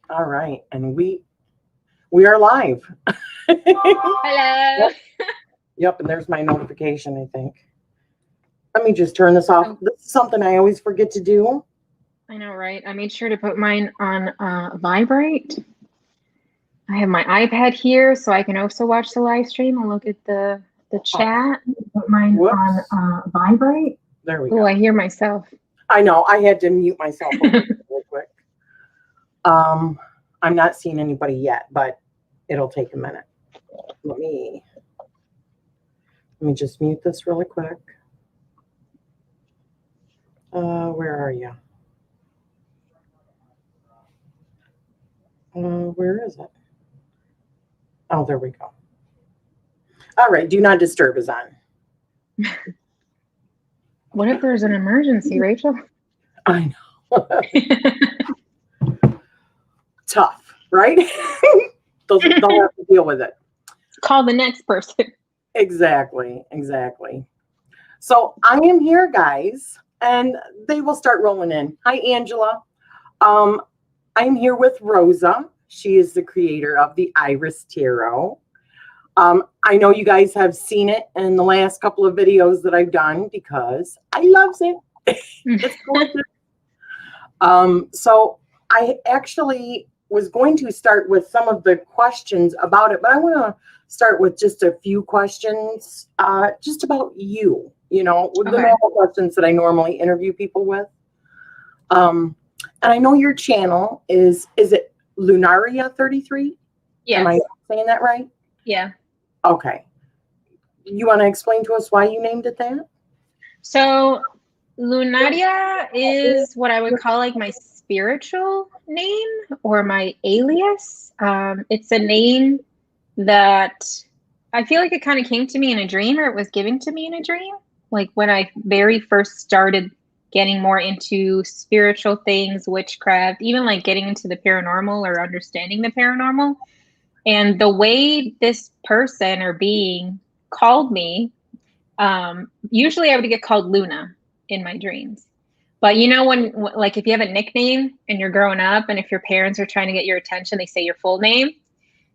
All right, and we are live. Hello. Yep, and there's my notification, I think. Let me just turn this off. This is something I always forget to do. I know, right? I made sure to put mine on vibrate. I have my iPad here, so I can also watch the live stream and look at the chat. Put mine on vibrate. There we go. go. Oh, I hear myself. I know. I had to mute myself real quick. I'm not seeing anybody yet, but it'll take a minute. Let me just mute this really quick. Where are you? Where is it? Oh, there we go. All right, do not disturb is on. What if there's an emergency, Rachel? I know. Tough, right? They'll have to deal with it. Call the next person. Exactly. So I am here, guys, and they will start rolling in. Hi, Angela. I'm here with Rosa. She is the creator of the Eyeris Tarot. I know you guys have seen it in the last couple of videos that I've done because I love it. It's gorgeous. So I actually was going to start with some of the questions about it, but I want to start with just a few questions just about you, with the normal questions that I normally interview people with. And I know your channel is it Lunaria 33? Yes. Am I saying that right? Yeah. Okay. You want to explain to us why you named it that? So Lunaria is what I would call like my spiritual name or my alias. It's a name that I feel like it kind of came to me in a dream, or it was given to me in a dream. Like when I very first started getting more into spiritual things, witchcraft, even like getting into the paranormal or understanding the paranormal. And the way this person or being called me, usually I would get called Luna in my dreams. But when like if you have a nickname and you're growing up, and if your parents are trying to get your attention, they say your full name.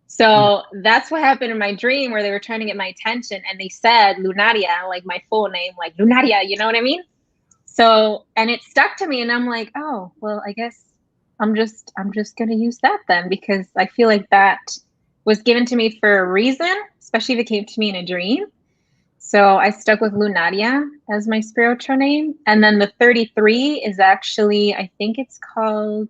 So that's what happened in my dream, where they were trying to get my attention and they said Lunaria, like my full name, like Lunaria, you know what I mean? So, and it stuck to me, and I'm like, oh, well, I guess I'm just going to use that then, because I feel like that was given to me for a reason, especially if it came to me in a dream. So I stuck with Lunaria as my spiritual name. And then the 33 is actually, I think it's called,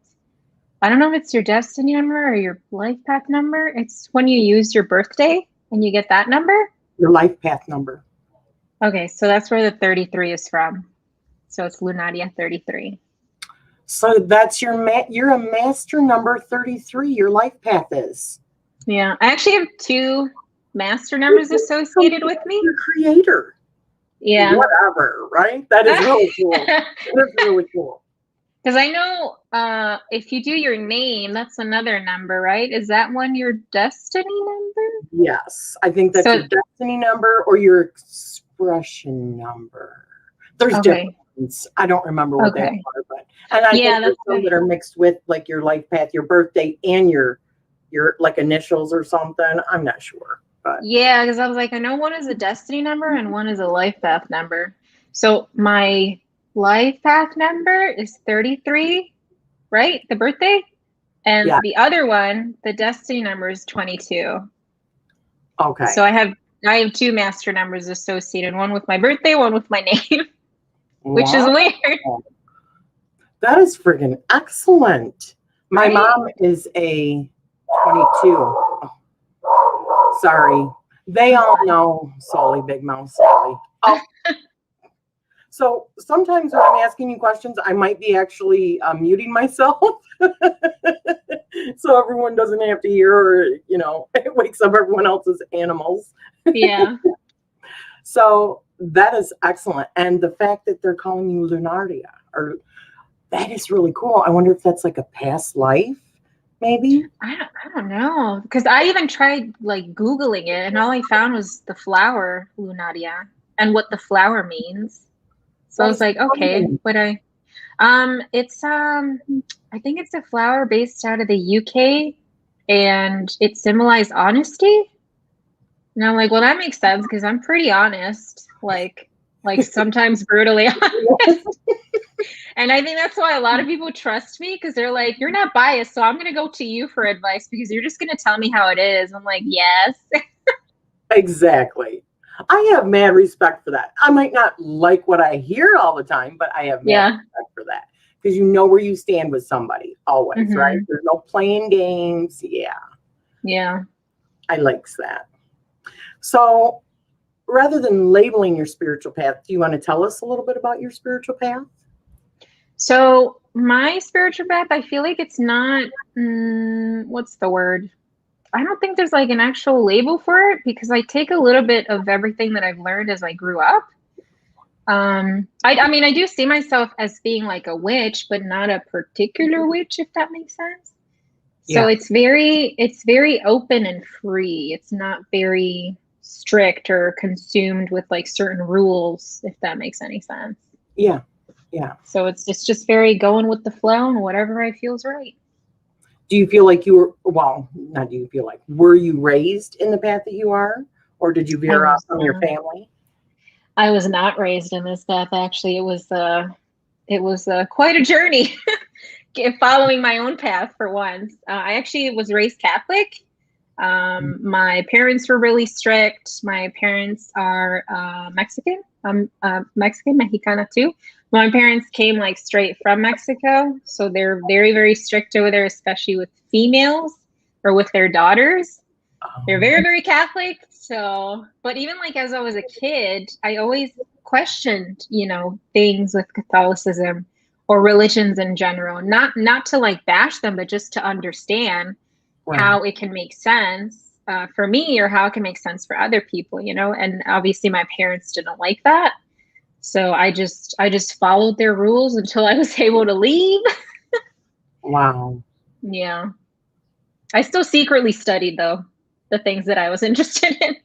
I don't know if it's your destiny number or your life path number. It's when you use your birthday and you get that number. Your life path number. Okay, so that's where the 33 is from. So it's Lunaria 33. So that's you're a master number 33. Your life path is. Yeah, I actually have 2 master numbers associated with me. Your creator. Yeah. Whatever, right? That is really cool. That is really cool. Because I know if you do your name, that's another number, right? Is that one your destiny number? Yes, I think that's your destiny number or your expression number. There's difference. I don't remember what they are, but and I think there's some that are mixed with like your life path, your birthday, and your like initials or something. I'm not sure, but yeah, because I was like, I know one is a destiny number and one is a life path number. So my life path number is 33, right? The birthday, and the other one, the destiny number is 22. Okay. So I have 2 master numbers associated, one with my birthday, one with my name. Which is weird. That is friggin' excellent. My mom is a 22. Oh, sorry. They all know Sally, Big Mouth Sally. Oh. So sometimes when I'm asking you questions, I might be actually muting myself. So everyone doesn't have to hear, or, it wakes up everyone else's animals. Yeah. So that is excellent. And the fact that they're calling you Lunaria, that is really cool. I wonder if that's like a past life, maybe? I don't know. Because I even tried like Googling it, and all I found was the flower Lunaria and what the flower means. So I was like, okay, but It's I think it's a flower based out of the UK, and it symbolized honesty. And I'm like, well, that makes sense because I'm pretty honest, like sometimes brutally honest. And I think that's why a lot of people trust me because they're like, you're not biased, so I'm gonna go to you for advice because you're just gonna tell me how it is. I'm like, yes. Exactly. I have mad respect for that. I might not like what I hear all the time, but I have mad respect for that because you know where you stand with somebody always, right? There's no playing games. Yeah. I likes that. So rather than labeling your spiritual path, do you want to tell us a little bit about your spiritual path? So my spiritual path, I feel like it's not, what's the word? I don't think there's like an actual label for it because I take a little bit of everything that I've learned as I grew up. I mean, I do see myself as being like a witch, but not a particular witch, if that makes sense. So it's very open and free. It's not very strict or consumed with like certain rules, if that makes any sense. Yeah. So it's just very going with the flow and whatever I feel is right. Do you feel like you were, well, not do you feel like, were you raised in the path that you are? Or did you veer off from your family? I was not raised in this path. Actually, it was quite a journey following my own path for once. I actually was raised Catholic. My parents were really strict. My parents are Mexican. I'm Mexican, Mexicana too. My parents came like straight from Mexico, so they're very, very strict over there, especially with females or with their daughters. They're very, very Catholic. So, but even like as I was a kid, I always questioned, things with Catholicism or religions in general. Not to like bash them, but just to understand how it can make sense for me or how it can make sense for other people, And obviously, my parents didn't like that. So I just followed their rules until I was able to leave. Wow. Yeah. I still secretly studied though, the things that I was interested in.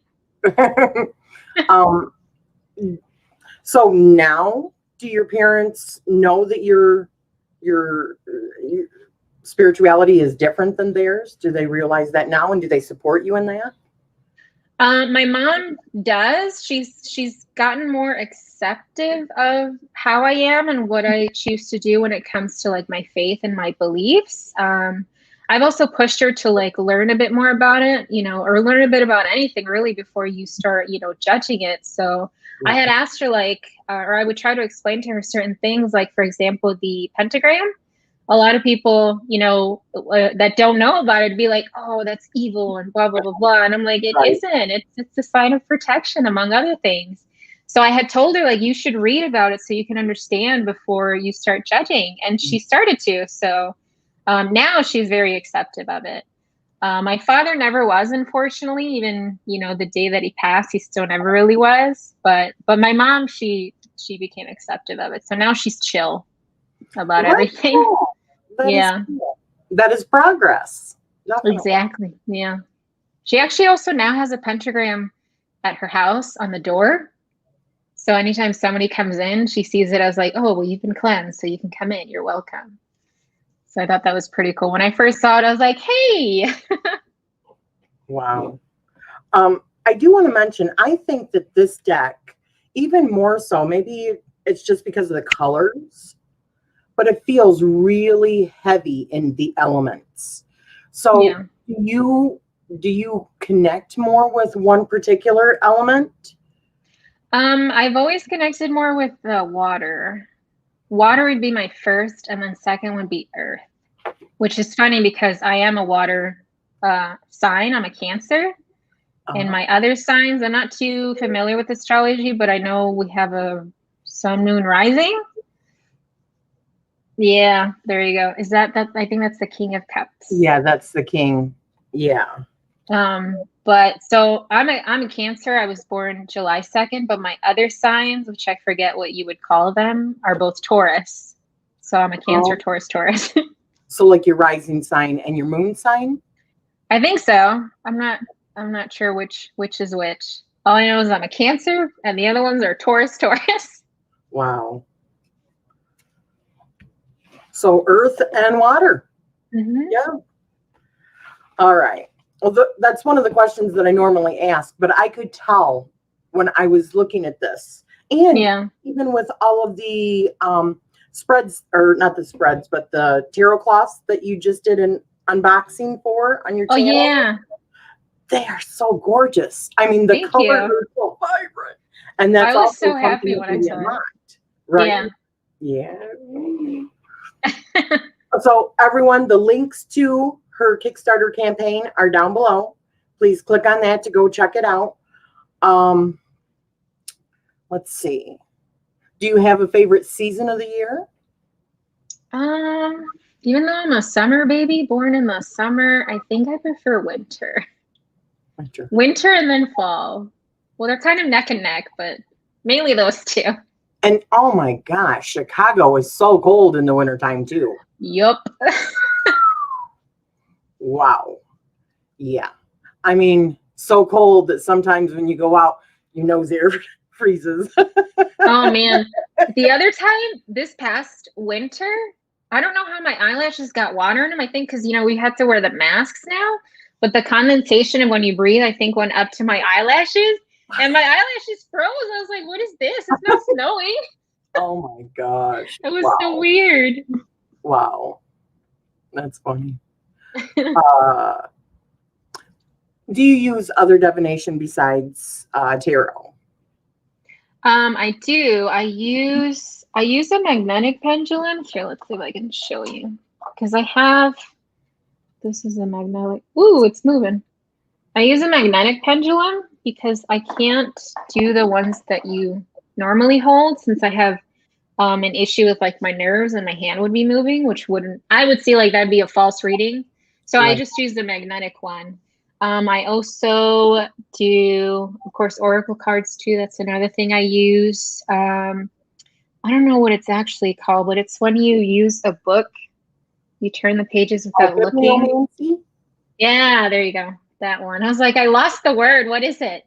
So now do your parents know that your spirituality is different than theirs? Do they realize that now, and do they support you in that? My mom does. She's gotten more acceptive of how I am and what I choose to do when it comes to like my faith and my beliefs. I've also pushed her to like learn a bit more about it, or learn a bit about anything really before you start, judging it. So I had asked her like, or I would try to explain to her certain things, like for example, the pentagram. A lot of people, that don't know about it, be like, oh, that's evil and blah, blah, blah, blah. And I'm like, it isn't. It's a sign of protection, among other things. So I had told her, like, you should read about it so you can understand before you start judging. And she started to. So now she's very accepting of it. My father never was, unfortunately. Even, the day that he passed, he still never really was. But my mom, she became accepting of it. So now she's chill about everything. Cool. That is progress. Definitely. Exactly. Yeah. She actually also now has a pentagram at her house on the door. So anytime somebody comes in, she sees it as like, oh, well, you've been cleansed, so you can come in. You're welcome. So I thought that was pretty cool. When I first saw it, I was like, hey. Wow. I do want to mention, I think that this deck, even more so, maybe it's just because of the colors, but it feels really heavy in the elements. So do you connect more with one particular element? I've always connected more with the water. Water would be my first, and then second would be earth, which is funny because I am a water sign. I'm a Cancer. And my other signs, I'm not too familiar with astrology, but I know we have a sun, moon, rising. Yeah, there you go. Is that I think that's the King of Cups. Yeah, that's the King. Yeah. But so I'm a Cancer. I was born July 2nd, but my other signs, which I forget what you would call them, are both Taurus. So I'm a Cancer, Taurus, Taurus. So like your rising sign and your moon sign? I think so. I'm not sure which is which. All I know is I'm a Cancer and the other ones are Taurus, Taurus. Wow. So earth and water. Yeah. All right. Well, that's one of the questions that I normally ask, but I could tell when I was looking at this. And even with all of the spreads, or not the spreads, but the tarot cloths that you just did an unboxing for on your channel. Oh, yeah. They are so gorgeous. I mean, the colors are so vibrant. And that's I was also so happy when I saw it. Right? Yeah. So everyone, the links to her Kickstarter campaign are down below. Please click on that to go check it out. Let's see. Do you have a favorite season of the year? Even though I'm a summer baby, born in the summer, I think I prefer winter. Winter and then fall. Well, they're kind of neck and neck, but mainly those two. And oh my gosh, Chicago is so cold in the wintertime too. Yup. Wow. Yeah. I mean, so cold that sometimes when you go out, your nose air freezes. Oh man. The other time, this past winter, I don't know how my eyelashes got water in them. I think because, we had to wear the masks now, but the condensation of when you breathe, I think went up to my eyelashes and my eyelashes froze. I was like, what is this? It's not snowing. Oh my gosh. It was so weird. Wow. That's funny. Do you use other divination besides tarot? I do. I use a magnetic pendulum. Here, let's see if I can show you. Because I have, this is a magnetic, ooh, it's moving. I use a magnetic pendulum because I can't do the ones that you normally hold, since I have an issue with like my nerves and my hand would be moving, which I would see like that'd be a false reading. So I just use the magnetic one. I also do, of course, oracle cards too. That's another thing I use. I don't know what it's actually called, but it's when you use a book, you turn the pages without looking. Yeah, there you go. That one. I was like, I lost the word. What is it?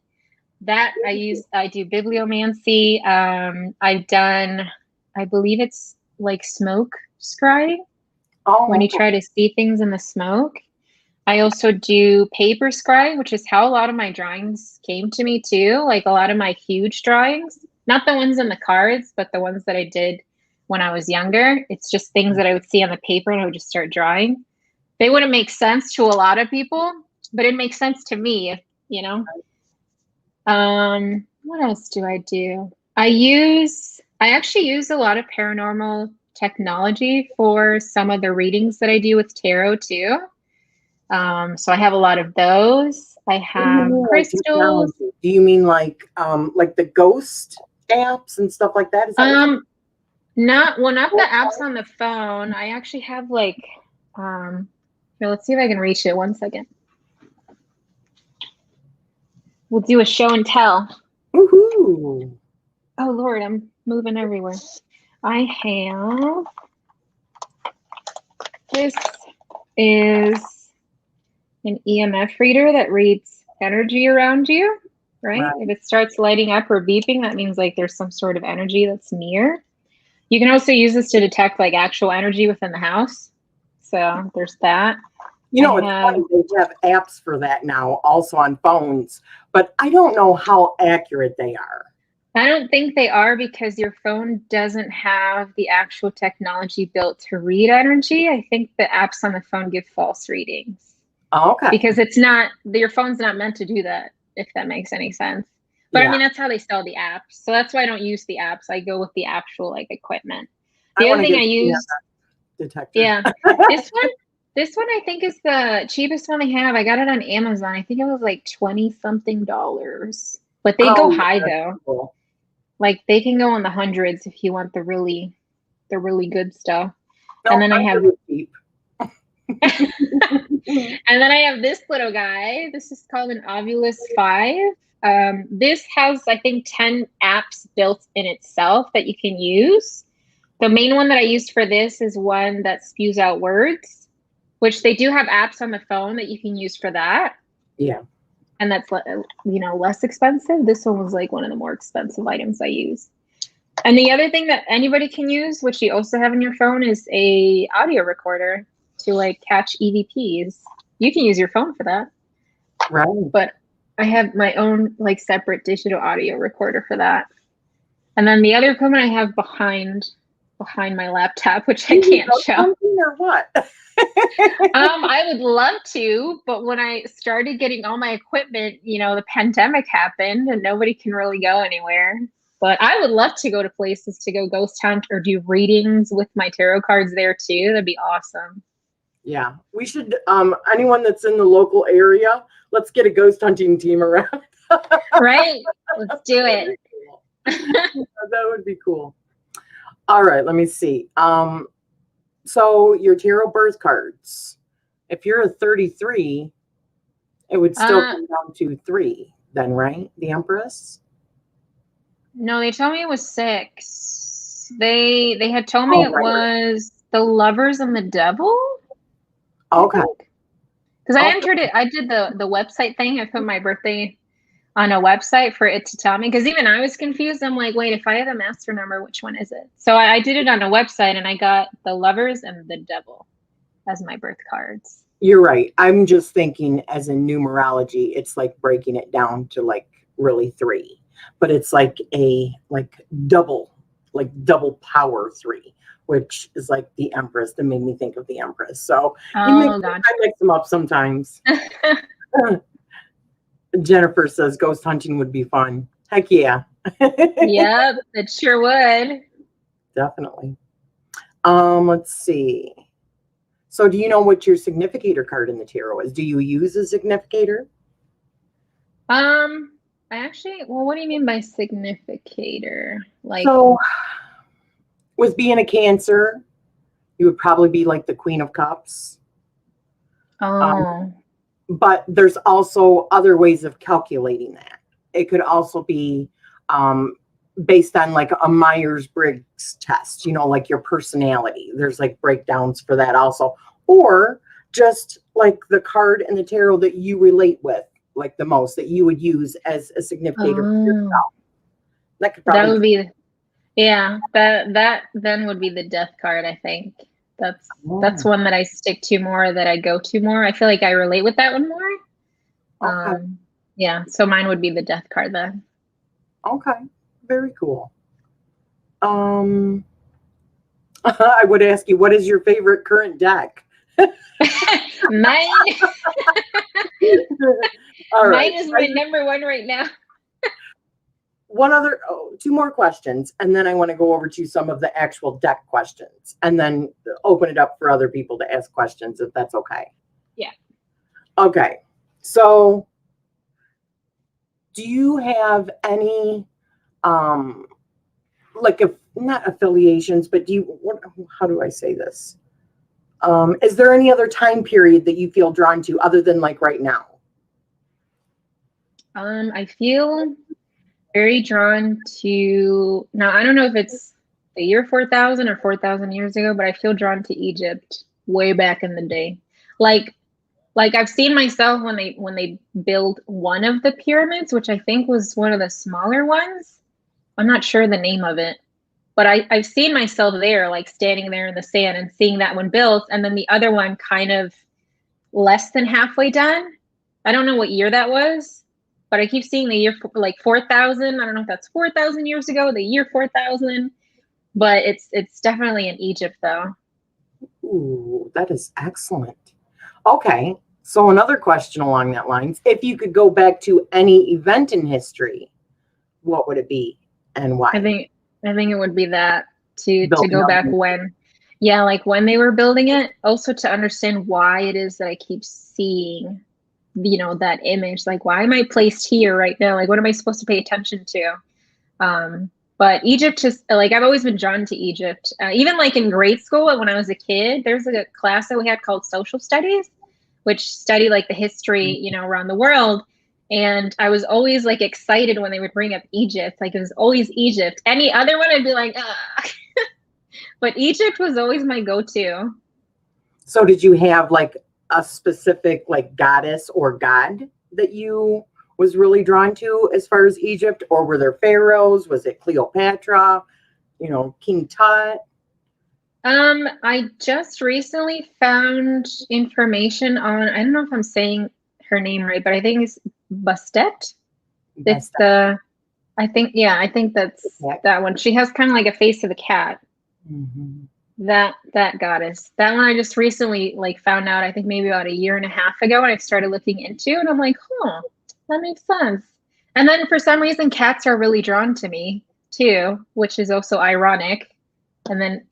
That I do bibliomancy. I've done, I believe it's like smoke scrying. When you try to see things in the smoke. I also do paper scrying, which is how a lot of my drawings came to me too. Like a lot of my huge drawings, not the ones in the cards, but the ones that I did when I was younger. It's just things that I would see on the paper and I would just start drawing. They wouldn't make sense to a lot of people, but it makes sense to me, What else do I do? I actually use a lot of paranormal technology for some of the readings that I do with tarot too. So I have a lot of those. I have crystals. Do you mean like the ghost apps and stuff like that? Is that not the apps on the phone. I actually have like, here, let's see if I can reach it. 1 second. We'll do a show and tell. Woohoo! Oh Lord, I'm moving everywhere. I have, this is an EMF reader that reads energy around you, right? If it starts lighting up or beeping, that means like there's some sort of energy that's near. You can also use this to detect like actual energy within the house. So there's that. It's funny, they have apps for that now, also on phones, but I don't know how accurate they are. I don't think they are because your phone doesn't have the actual technology built to read energy. I think the apps on the phone give false readings. Oh, okay. Because your phone's not meant to do that, if that makes any sense. But I mean, that's how they sell the apps. So that's why I don't use the apps. I go with the actual like equipment. The other thing I use, detector. Yeah, this one I think is the cheapest one I have. I got it on Amazon. I think it was like $20-something. But they go high though. Cool. Like they can go in the hundreds if you want the really good stuff. No, and then I have cheap. And then I have this little guy. This is called an Ovulus 5. This has, I think, 10 apps built in itself that you can use. The main one that I used for this is one that spews out words, which they do have apps on the phone that you can use for that. Yeah. And that's, less expensive. This one was like one of the more expensive items I use. And the other thing that anybody can use, which you also have in your phone, is a audio recorder to like catch EVPs. You can use your phone for that. Right. But I have my own like separate digital audio recorder for that. And then the other equipment I have behind my laptop, which I can't show. Something or what? I would love to, but when I started getting all my equipment, you know, the pandemic happened and nobody can really go anywhere. But I would love to go to places to go ghost hunt or do readings with my tarot cards there too. That'd be awesome. Yeah, we should, anyone that's in the local area, let's get a ghost hunting team around. Right? Let's do it. That would be cool. All right, let me see. So your tarot birth cards, if you're a 33, it would still come down to 3 then, right? The Empress? No, they told me it was 6. They had told me it was the Lovers and the Devil. Okay. Because I entered it, I did the website thing. I put my birthday on a website for it to tell me. Because even I was confused. I'm like, wait, if I have a master number, which one is it? So I did it on a website and I got the Lovers and the Devil as my birth cards. You're right. I'm just thinking as in numerology, it's like breaking it down to like really 3. But it's like a double power 3. Which is like the Empress that made me think of the Empress. So I mix them up sometimes. Jennifer says ghost hunting would be fun. Heck yeah. Yep, it sure would. Definitely. Let's see. So do you know what your significator card in the tarot is? Do you use a significator? What do you mean by significator? Like, so with being a Cancer, you would probably be like the Queen of Cups. But there's also other ways of calculating that. It could also be based on like a Myers-Briggs test, you know, like your personality. There's like breakdowns for that also. Or just like the card in the tarot that you relate with like the most, that you would use as a significator for yourself. That could probably that then would be the Death card, I think. That's one that I stick to more, that I go to more. I feel like I relate with that one more. Okay. Yeah, so mine would be the Death card then. Okay, very cool. I would ask you, what is your favorite current deck? Mine. All right. Mine is my number 1 right now. Two more questions, and then I want to go over to some of the actual deck questions, and then open it up for other people to ask questions, if that's okay. Yeah. Okay. So, do you have any, not affiliations, but how do I say this? Is there any other time period that you feel drawn to other than like right now? I feel very drawn to, now I don't know if it's the year 4000 or 4,000 years ago, but I feel drawn to Egypt way back in the day. Like I've seen myself when they build one of the pyramids, which I think was one of the smaller ones. I'm not sure the name of it, but I've seen myself there, like standing there in the sand and seeing that one built, and then the other one kind of less than halfway done. I don't know what year that was, but I keep seeing the year like 4,000. I don't know if that's 4,000 years ago, the year 4,000, but it's definitely in Egypt though. Ooh, that is excellent. Okay, so another question along that lines: if you could go back to any event in history, what would it be and why? I think it would be that to go back when, like when they were building it. Also to understand why it is that I keep seeing, you know, that image. Like, why am I placed here right now? Like, what am I supposed to pay attention to? But Egypt is like, I've always been drawn to Egypt. Even like in grade school when I was a kid, there's like a class that we had called social studies, which study like the history, you know, around the world. And I was always like excited when they would bring up Egypt. Like, it was always Egypt. Any other one, I'd be like, ah. But Egypt was always my go-to. So did you have like a specific like goddess or god that you was really drawn to as far as Egypt, or were there pharaohs? Was it Cleopatra? King Tut? I just recently found information on, I don't know if I'm saying her name right, but I think it's Bastet. It's the, I think that's that one. She has kind of like a face of a cat. Mm-hmm. That goddess. That one I just recently found out, I think maybe about a year and a half ago, and I started looking into, and I'm like, that makes sense. And then for some reason, cats are really drawn to me too, which is also ironic. And then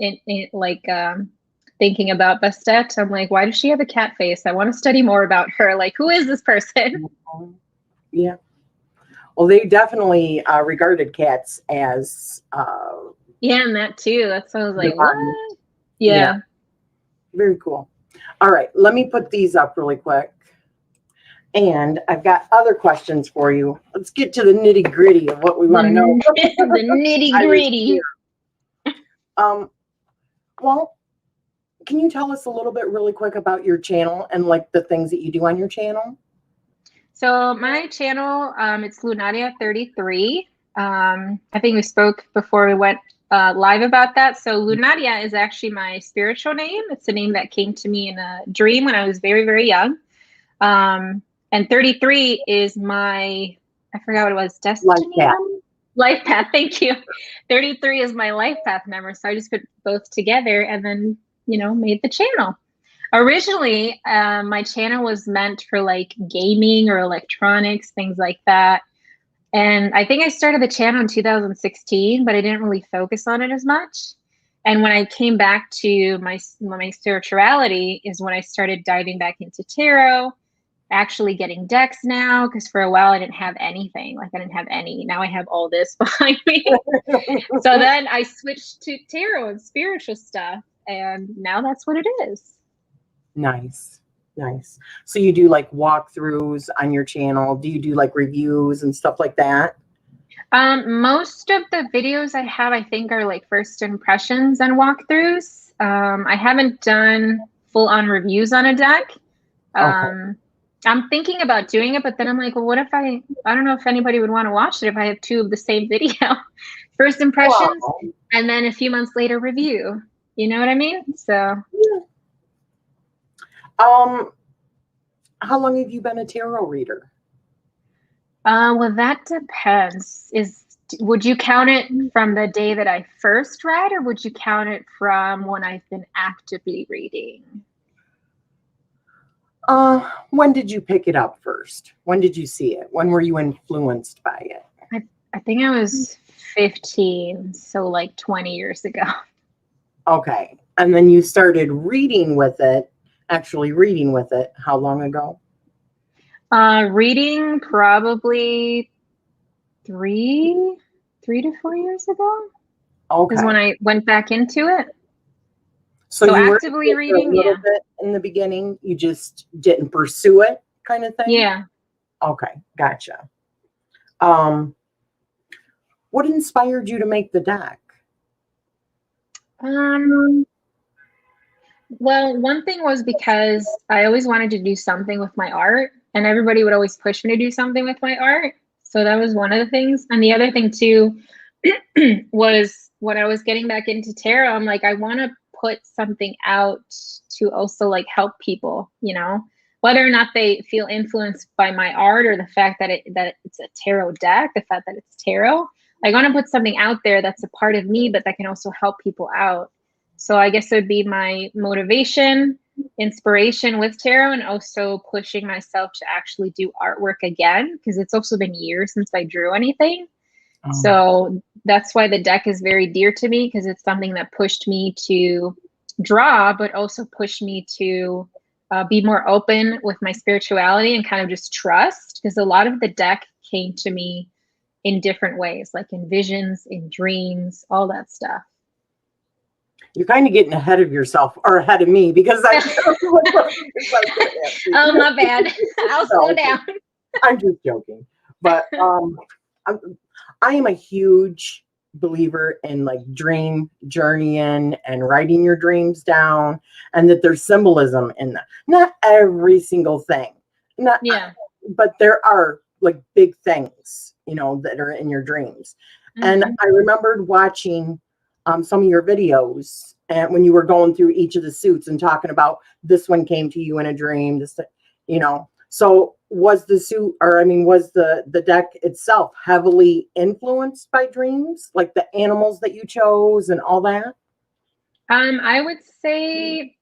thinking about Bastet, I'm like, why does she have a cat face? I want to study more about her. Like, who is this person? Yeah. Well, they definitely regarded cats as yeah, and that too. That's why I was like, what? Yeah. Very cool. All right, let me put these up really quick. And I've got other questions for you. Let's get to the nitty gritty of what we want to know. The nitty gritty. Well, can you tell us a little bit really quick about your channel and the things that you do on your channel? So my channel, it's Lunaria33. I think we spoke before we went live about that. So Lunaria is actually my spiritual name. It's a name that came to me in a dream when I was very, very young. And 33 is my, I forgot what it was, destiny? Life path. Thank you. 33 is my life path number. So I just put both together and then, made the channel. Originally, my channel was meant for gaming or electronics, things like that. And I think I started the channel in 2016, but I didn't really focus on it as much. And when I came back to my spirituality is when I started diving back into tarot, actually getting decks now, because for a while I didn't have anything. I didn't have any. Now I have all this behind me. So then I switched to tarot and spiritual stuff, and now that's what it is. Nice. So you do walkthroughs on your channel? Do you do reviews and stuff like that? Most of the videos I have, I think, are first impressions and walkthroughs. I haven't done full-on reviews on a deck. Okay. I'm thinking about doing it, but then I'm like, well, what if I don't know if anybody would want to watch it if I have two of the same video. First impressions, and then a few months later review. You know what I mean? So how long have you been a tarot reader? Well, that depends. Would you count it from the day that I first read, or would you count it from when I've been actively reading? When did you pick it up first? When did you see it? When were you influenced by it? I think I was 15, so 20 years ago. Okay. And then you started reading with it, actually reading with it, how long ago? Reading probably 3 to 4 years ago. Okay. Is when I went back into it. So you actively reading a little bit in the beginning, you just didn't pursue it, kind of thing? Yeah. Okay, gotcha. What inspired you to make the deck? Well, one thing was because I always wanted to do something with my art, and everybody would always push me to do something with my art. So that was one of the things. And the other thing too was when I was getting back into tarot, I'm like, I want to put something out to also help people, whether or not they feel influenced by my art or the fact that it's a tarot deck, the fact that it's tarot. I want to put something out there that's a part of me, but that can also help people out. So I guess it would be my motivation, inspiration with tarot, and also pushing myself to actually do artwork again, because it's also been years since I drew anything. So that's why the deck is very dear to me, because it's something that pushed me to draw, but also pushed me to be more open with my spirituality and kind of just trust, because a lot of the deck came to me in different ways, in visions, in dreams, all that stuff. You're kind of getting ahead of yourself, or ahead of me, because oh, my bad. I'll slow down. I'm just joking. But I am a huge believer in dream journeying and writing your dreams down, and that there's symbolism in that. Not every single thing. But there are big things, that are in your dreams. Mm-hmm. And I remembered watching some of your videos, and when you were going through each of the suits and talking about this one came to you in a dream, this, so was the suit, or I mean, was the deck itself heavily influenced by dreams, like the animals that you chose and all that? I would say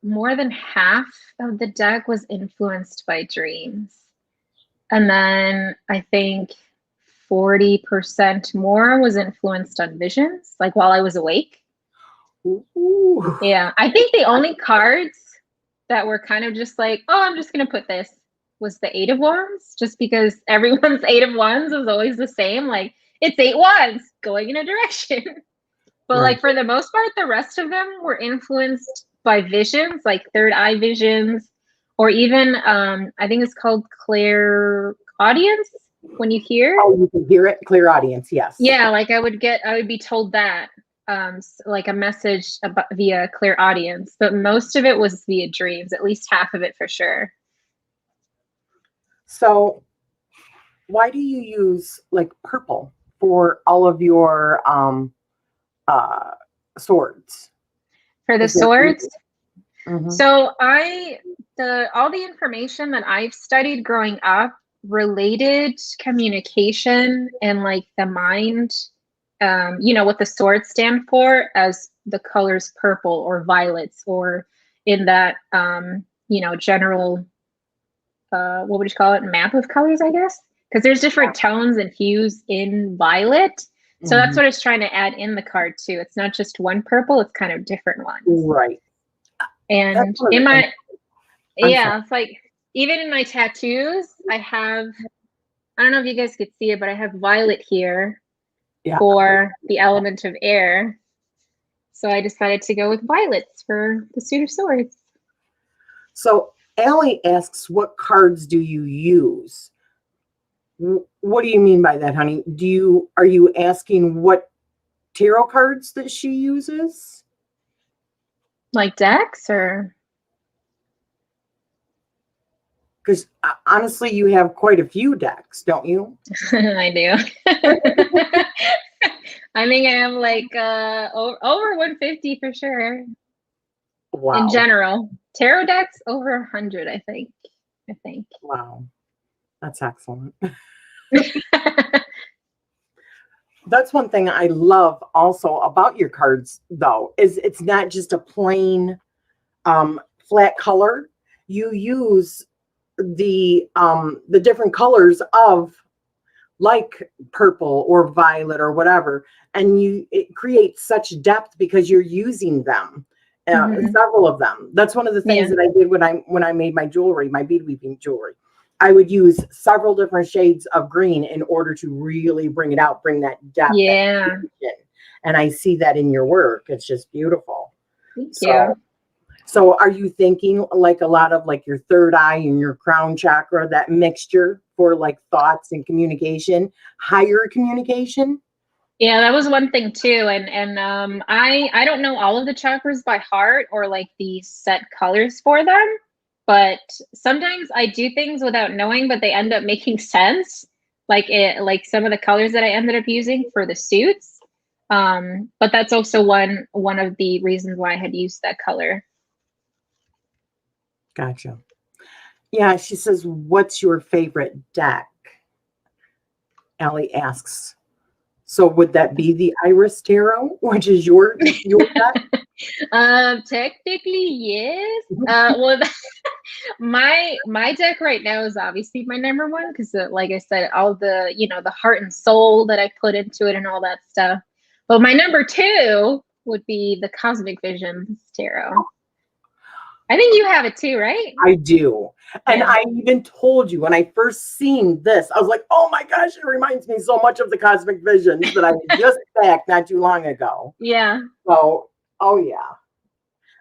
more than half of the deck was influenced by dreams. And then I think 40% more was influenced on visions, like while I was awake. Ooh. Yeah, I think the only cards that were kind of just like, oh, I'm just going to put this, was the 8 of Wands, just because everyone's 8 of Wands is always the same. Like, it's 8 Wands going in a direction. But Right. like for the most part, the rest of them were influenced by visions, like third eye visions, or even I think it's called clairaudience, when you hear. Oh, you can hear it, clairaudience, yes. Yeah, like I would be told that like a message about, via clairaudience, but most of it was via dreams, at least half of it for sure. So why do you use like purple for all of your swords? For the swords? Mm-hmm. So all the information that I've studied growing up related communication and like the mind, what the swords stand for as the colors purple or violets, or in that, general, what would you call it? Map of colors, I guess. Because there's different tones and hues in violet. So that's what it's trying to add in the card too. It's not just one purple, it's kind of different ones. Right. And in my, it's like, even in my tattoos, I have, I don't know if you guys could see it, but I have violet here for the element of air. So I decided to go with violets for the suit of swords. So Allie asks, what cards do you use? What do you mean by that, honey? Are you asking what tarot cards that she uses? Like decks, or? Because honestly, you have quite a few decks, don't you? I do. I think I have like over 150 for sure. Wow. In general, tarot decks over 100, I think. Wow, that's excellent. That's one thing I love also about your cards, though, is it's not just a plain flat color. You use the different colors of like purple or violet or whatever, and it creates such depth because you're using them, several of them. That's one of the things that I did when I made my jewelry, my bead weaving jewelry. I would use several different shades of green in order to really bring it out, bring that depth. Yeah. And I see that in your work. It's just beautiful. Thank you. So are you thinking like a lot of like your third eye and your crown chakra, that mixture for like thoughts and communication, higher communication? Yeah, that was one thing too. And I don't know all of the chakras by heart or like the set colors for them, but sometimes I do things without knowing, but they end up making sense. Like some of the colors that I ended up using for the suits. But that's also one of the reasons why I had used that color. Gotcha. Yeah, she says, what's your favorite deck? Allie asks. So would that be the Eyeris Tarot, which is your deck? Technically, yes. Well, my deck right now is obviously my number one because, like I said, all the the heart and soul that I put into it and all that stuff. But my number two would be the Cosmic Visions Tarot. I think you have it too, right? I do. And I even told you when I first seen this, I was like, oh my gosh, it reminds me so much of the Cosmic Visions that I just back not too long ago. Yeah. So, oh yeah.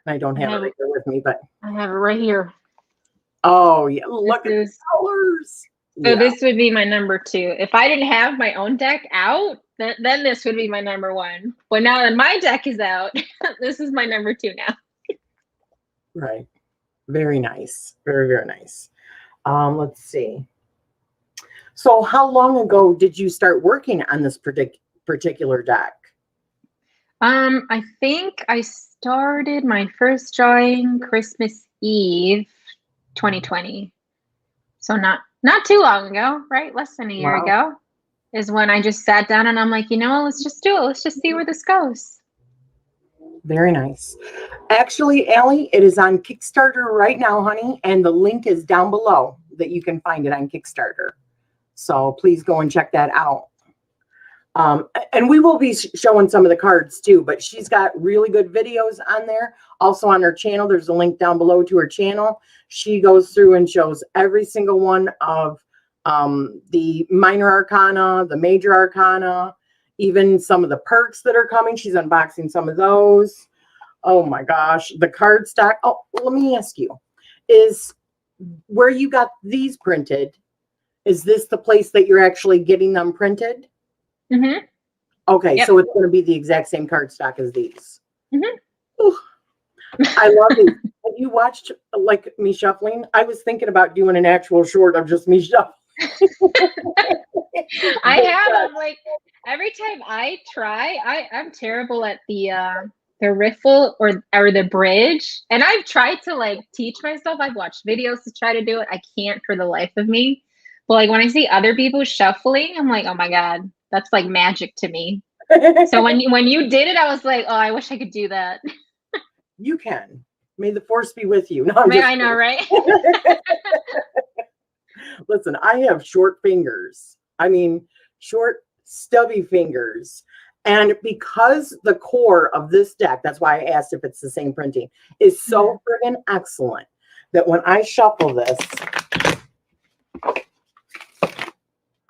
And I don't have it right there with me, but I have it right here. Oh yeah, look at the colors. So this would be my number two. If I didn't have my own deck out, then this would be my number one. But now that my deck is out, this is my number two now. Right. Very nice. Very, very nice. Let's see. So how long ago did you start working on this particular deck? I think I started my first drawing Christmas Eve 2020. So not too long ago, right? Less than a year Wow. ago is when I just sat down and I'm like, let's just do it. Let's just see where this goes. Very nice. Actually, Allie, it is on Kickstarter right now, honey, and the link is down below that you can find it on Kickstarter. So please go and check that out. And we will be showing some of the cards too, but she's got really good videos on there. Also on her channel, there's a link down below to her channel. She goes through and shows every single one of the minor arcana, the major arcana, even some of the perks that are coming. She's unboxing some of those. Oh my gosh, the card stock. Oh, let me ask you, is where you got these printed, is this the place that you're actually getting them printed? Mm-hmm. Okay, Yep. so it's going to be the exact same card stock as these. Mm-hmm. I love these. Have you watched like me shuffling? I was thinking about doing an actual short of just me shuffling. I have. I'm like, every time I try, I'm terrible at the riffle or the bridge. And I've tried to like teach myself. I've watched videos to try to do it. I can't for the life of me. But like when I see other people shuffling, I'm like, oh my God, that's like magic to me. So when you did it, I was like, oh, I wish I could do that. You can. May the force be with you. No, I know, right? Listen, I have short fingers. I mean, short, stubby fingers. And because the core of this deck, that's why I asked if it's the same printing, is so friggin' excellent that when I shuffle this,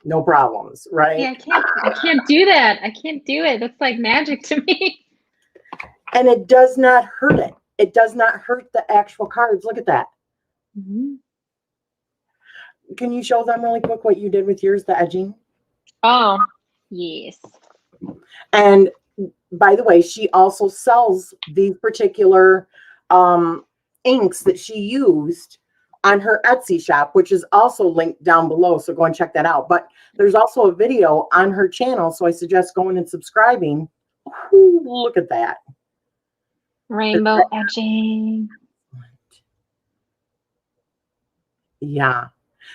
no problems, right? Yeah, I can't do that. I can't do it. That's like magic to me. And it does not hurt it. It does not hurt the actual cards. Look at that. Mm-hmm. Can you show them really quick what you did with yours, the edging? Oh, yes. And by the way, she also sells these particular inks that she used on her Etsy shop, which is also linked down below. So go and check that out. But there's also a video on her channel. So I suggest going and subscribing. Ooh, look at that. Rainbow edging. Yeah.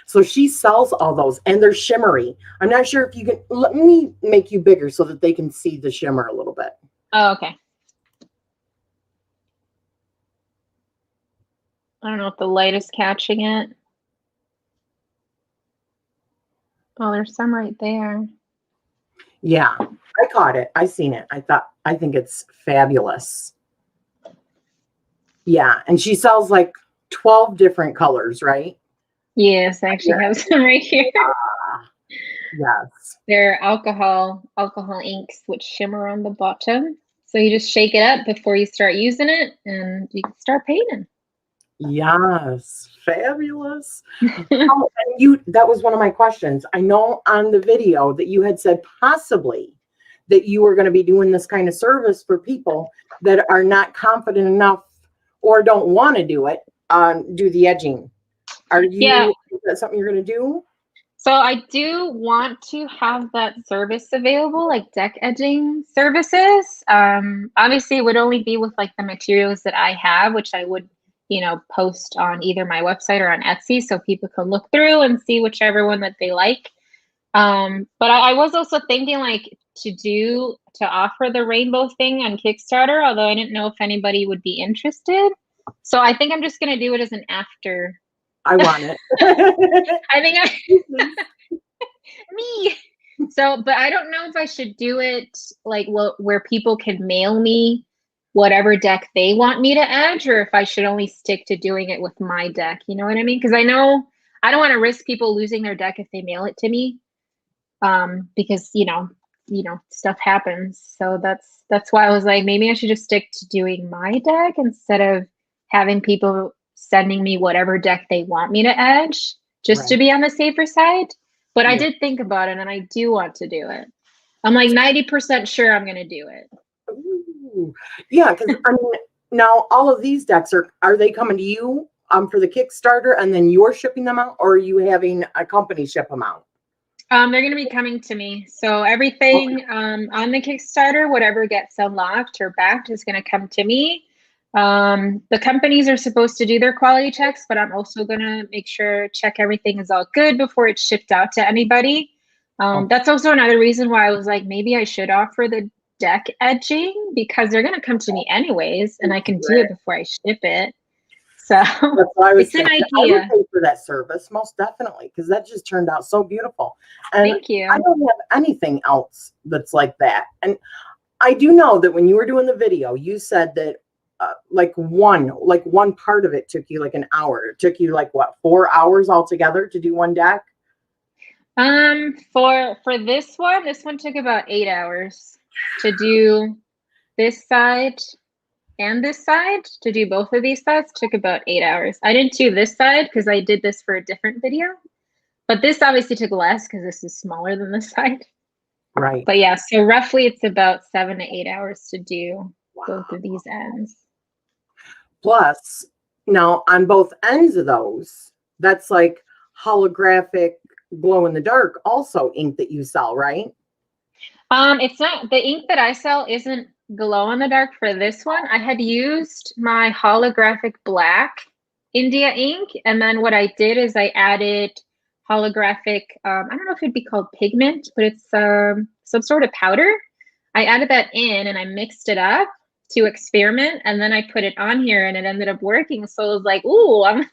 So she sells all those and they're shimmery. I'm not sure if you can, let me make you bigger so that they can see the shimmer a little bit. Oh, okay. I don't know if the light is catching it. Oh, there's some right there. Yeah, I caught it. I seen it. I think it's fabulous. Yeah. And she sells like 12 different colors, right? Yes, I actually have some right here. Yes. They're alcohol inks which shimmer on the bottom. So you just shake it up before you start using it and you can start painting. Yes. Fabulous. That was one of my questions. I know on the video that you had said possibly that you were going to be doing this kind of service for people that are not confident enough or don't want to do it, do the edging. Is that something you're going to do? So I do want to have that service available, like deck edging services. Obviously, it would only be with like the materials that I have, which I would, post on either my website or on Etsy, so people can look through and see whichever one that they like. But I was also thinking like to offer the rainbow thing on Kickstarter, although I didn't know if anybody would be interested. So I think I'm just gonna do it as an after. I want it. I think me. So, but I don't know if I should do it like where people can mail me whatever deck they want me to edge, or if I should only stick to doing it with my deck. You know what I mean? Because I know I don't want to risk people losing their deck if they mail it to me. Because stuff happens. So that's why I was like, maybe I should just stick to doing my deck instead of having people sending me whatever deck they want me to edge, just to be on the safer side. But I did think about it and I do want to do it. I'm like 90% sure I'm going to do it. Ooh. Yeah, because I mean, now all of these decks are they coming to you for the Kickstarter and then you're shipping them out, or are you having a company ship them out? They're going to be coming to me. So everything on the Kickstarter, whatever gets unlocked or backed, is going to come to me. The companies are supposed to do their quality checks, but I'm also going to make sure, check everything is all good before it's shipped out to anybody. That's also another reason why I was like, maybe I should offer the deck edging, because they're going to come to me anyways, and I can do it before I ship it. So That's what I was it's an thinking. I idea. would pay for that service, most definitely, because that just turned out so beautiful. And Thank you. I don't have anything else that's like that. And I do know that when you were doing the video, you said that like one part of it took you like an hour. It took you like what, 4 hours altogether to do one deck? For this one took about 8 hours to do this side and this side. To do both of these sides took about 8 hours. I didn't do this side because I did this for a different video, but this obviously took less because this is smaller than this side. Right. But yeah, so roughly it's about 7 to 8 hours to do both of these ends. Plus, now on both ends of those, that's like holographic glow in the dark, also ink that you sell, right? It's not, the ink that I sell isn't glow in the dark for this one. I had used my holographic black India ink, and then what I did is I added holographic, I don't know if it'd be called pigment, but it's some sort of powder. I added that in and I mixed it up to experiment, and then I put it on here and it ended up working. So I was like, ooh, I'm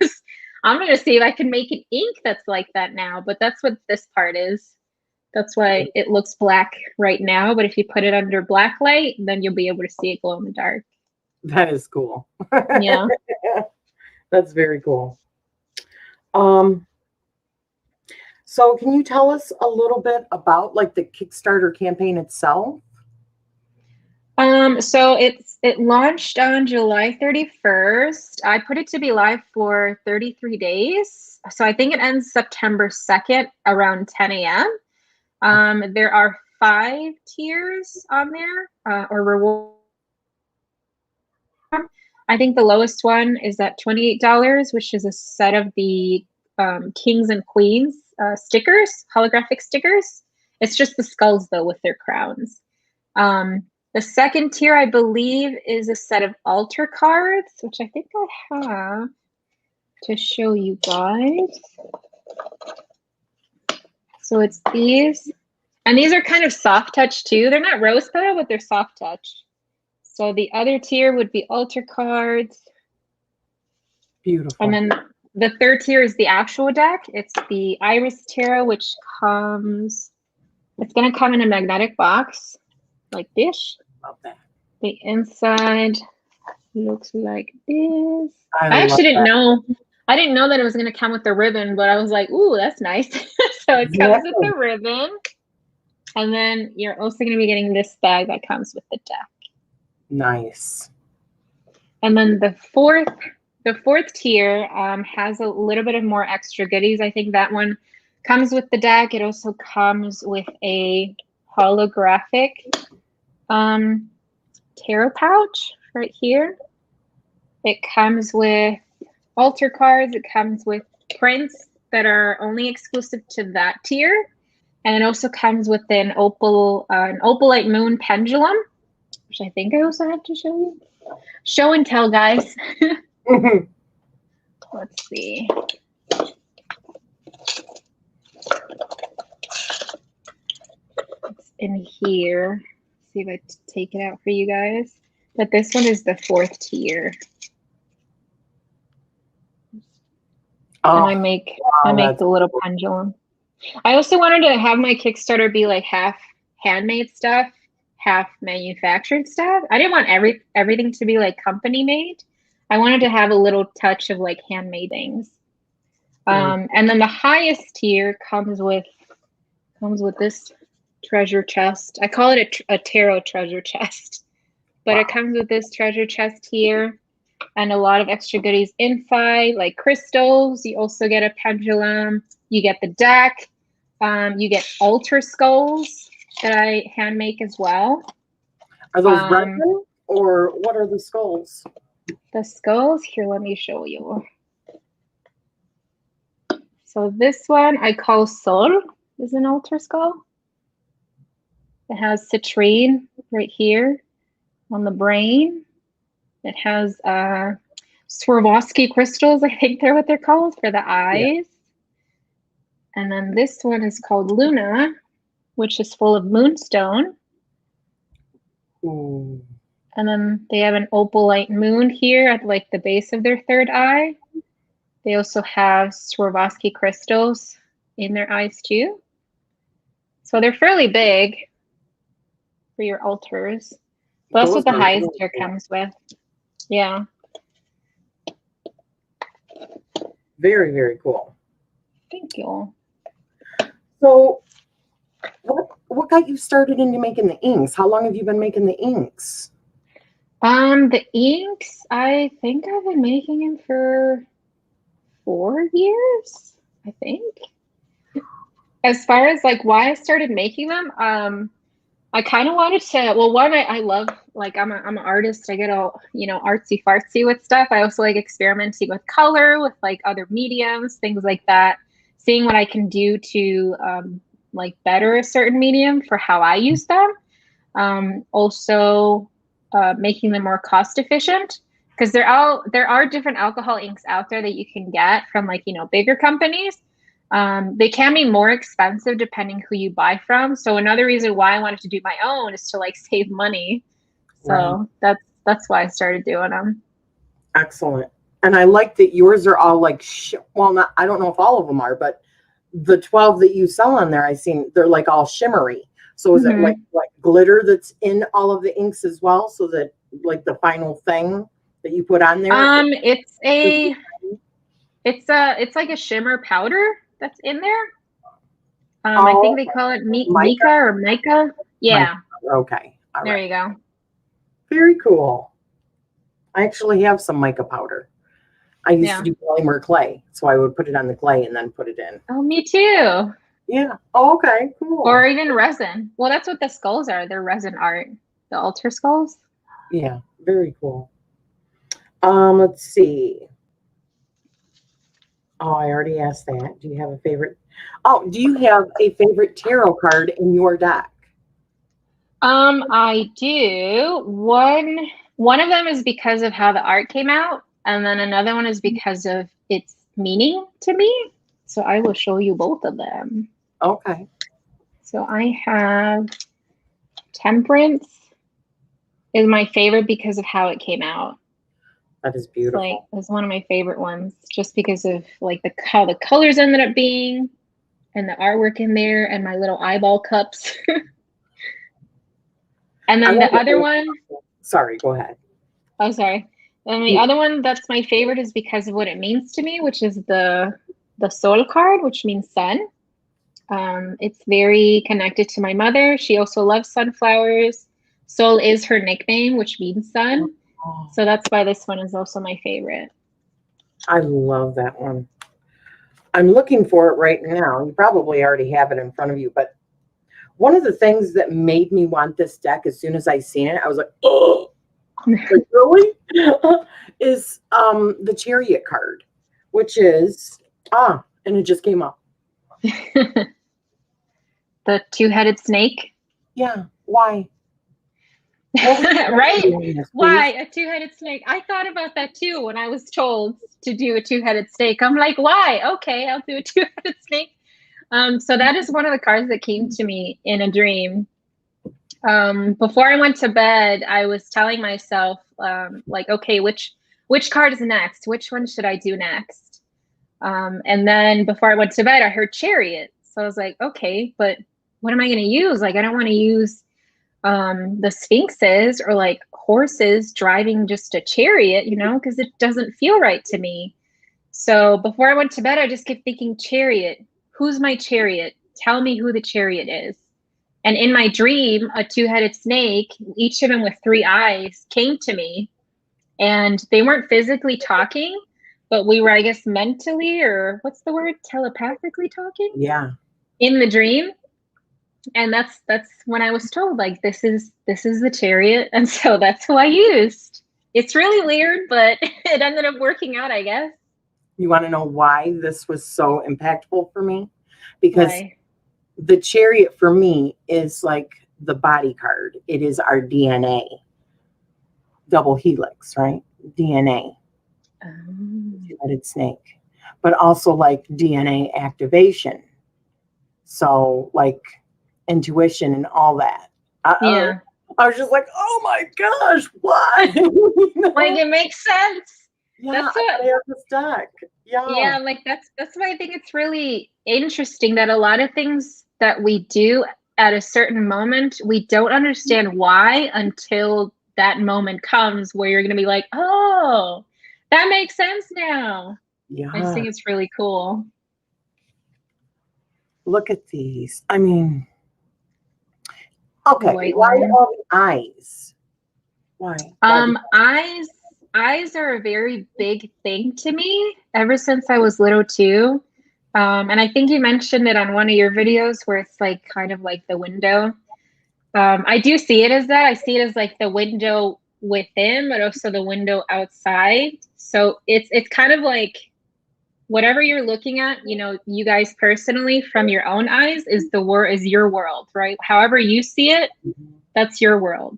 gonna see if I can make an ink that's like that now. But that's what this part is. That's why it looks black right now, but if you put it under black light, then you'll be able to see it glow in the dark. That is cool. Yeah. That's very cool. So can you tell us a little bit about like the Kickstarter campaign itself? So it launched on July 31st. I put it to be live for 33 days. So I think it ends September 2nd around 10 a.m. There are 5 tiers on there, or reward. I think the lowest one is at $28, which is a set of the Kings and Queens stickers, holographic stickers. It's just the skulls though with their crowns. The second tier, I believe, is a set of altar cards, which I think I have to show you guys. So it's these. And these are kind of soft touch too. They're not rose petal, but they're soft touch. So the other tier would be altar cards. Beautiful. And then the third tier is the actual deck. It's the Eyeris Tarot, which comes, it's going to come in a magnetic box like this. Love that. The inside looks like this. I love actually didn't that. know. I didn't know that it was going to come with the ribbon, but I was like, ooh, that's nice. So it comes with the ribbon. And then you're also going to be getting this bag that comes with the deck. Nice. And then the fourth tier has a little bit of more extra goodies. I think that one comes with the deck. It also comes with a holographic tarot pouch right here. It comes with altar cards. It comes with prints that are only exclusive to that tier. And it also comes with an opalite moon pendulum, which I think I also have to show you. Show and tell, guys. Let's see. It's in here. See if I take it out for you guys. But this one is the 4th tier. Oh, and I make the little pendulum. I also wanted to have my Kickstarter be like half handmade stuff, half manufactured stuff. I didn't want everything to be like company made. I wanted to have a little touch of like handmade things. And then the highest tier comes with this treasure chest. I call it a tarot treasure chest, but it comes with this treasure chest here and a lot of extra goodies inside, like crystals. You also get a pendulum. You get the deck. You get altar skulls that I hand make as well. Are those resin or what are the skulls? The skulls, here, let me show you. So this one I call Sol. is an altar skull. It has citrine right here on the brain. It has Swarovski crystals, I think they're what they're called, for the eyes. And then this one is called Luna, which is full of moonstone. Ooh. And then they have an opalite moon here at like the base of their third eye. They also have Swarovski crystals in their eyes too. So they're fairly big for your altars. But that's what the highest tier comes with. Yeah. Very, very cool. Thank you. So what got you started into making the inks? How long have you been making the inks? The inks, I think I've been making them for 4 years, I think. As far as like why I started making them, I kind of wanted to, well, one, I love, like, I'm an artist. I get all, you know, artsy fartsy with stuff. I also like experimenting with color, with like other mediums, things like that. Seeing what I can do to like better a certain medium for how I use them. Also making them more cost efficient, because there are different alcohol inks out there that you can get from like, you know, bigger companies. They can be more expensive depending who you buy from. So another reason why I wanted to do my own is to like save money. So that's why I started doing them. Excellent. And I like that yours are all like, well, not, I don't know if all of them are, but the 12 that you sell on there, I seen they're like all shimmery. So is it like glitter that's in all of the inks as well? So that like the final thing that you put on there? It's like a shimmer powder that's in there. I think they call it mica or mica. Yeah. Mica. Okay. All there right. you go. Very cool. I actually have some mica powder. I used to do polymer clay, so I would put it on the clay and then put it in. Oh, me too. Yeah. Oh, okay. Cool. Or even resin. Well, that's what the skulls are. They're resin art. The altar skulls. Yeah. Very cool. Let's see. Oh, I already asked that. Do you have a favorite? Oh, do you have a favorite tarot card in your deck? I do. One of them is because of how the art came out, and then another one is because of its meaning to me. So I will show you both of them. Okay. So I have Temperance is my favorite because of how it came out. That is beautiful. Like, it's one of my favorite ones, just because of like how the colors ended up being, and the artwork in there, and my little eyeball cups. And then the other one. Sorry, go ahead. Oh, sorry. And the other one that's my favorite is because of what it means to me, which is the Sol card, which means sun. It's very connected to my mother. She also loves sunflowers. Sol is her nickname, which means sun. So that's why this one is also my favorite. I love that one. I'm looking for it right now. You probably already have it in front of you, but one of the things that made me want this deck as soon as I seen it, I was like, oh, like, really? Is the Chariot card, which is, and it just came up. The two-headed snake? Yeah, why? Right? Why a two-headed snake? I thought about that too when I was told to do a two-headed snake. I'm like, why? Okay, I'll do a two-headed snake. So that is one of the cards that came to me in a dream. Before I went to bed, I was telling myself, like, okay, which card is next? Which one should I do next? And then before I went to bed, I heard Chariot. So I was like, okay, but what am I going to use? Like, I don't want to use the sphinxes or like horses driving just a chariot, you know, because it doesn't feel right to me. So before I went to bed, I just kept thinking, Chariot, who's my chariot? Tell me who the chariot is. And in my dream, a two-headed snake, each of them with 3 eyes, came to me, and they weren't physically talking, but we were, I guess, mentally, or what's the word, telepathically talking? Yeah. In the dream. And that's when I was told, like, this is the chariot, and so that's who I used. It's really weird, but it ended up working out, I guess. You want to know why this was so impactful for me? Because the Chariot for me is like the body card. It is our DNA. Double helix, right? DNA. Two-headed snake. But also like DNA activation. So like intuition and all that. Yeah. I was just like, oh my gosh, what? You know? Like, it makes sense. Yeah, That's I what, gotta have this deck. yeah, like that's why I think it's really interesting that a lot of things that we do at a certain moment, we don't understand why until that moment comes where you're gonna be like, oh, that makes sense now. Yeah. I just think it's really cool. Look at these. I mean, okay, White why one. all the eyes? Why? Eyes are a very big thing to me ever since I was little too. And I think you mentioned it on one of your videos where it's like kind of like the window. I do see it as that. I see it as like the window within, but also the window outside. So it's kind of like whatever you're looking at, you know, you guys personally from your own eyes is your world, right? However you see it, that's your world.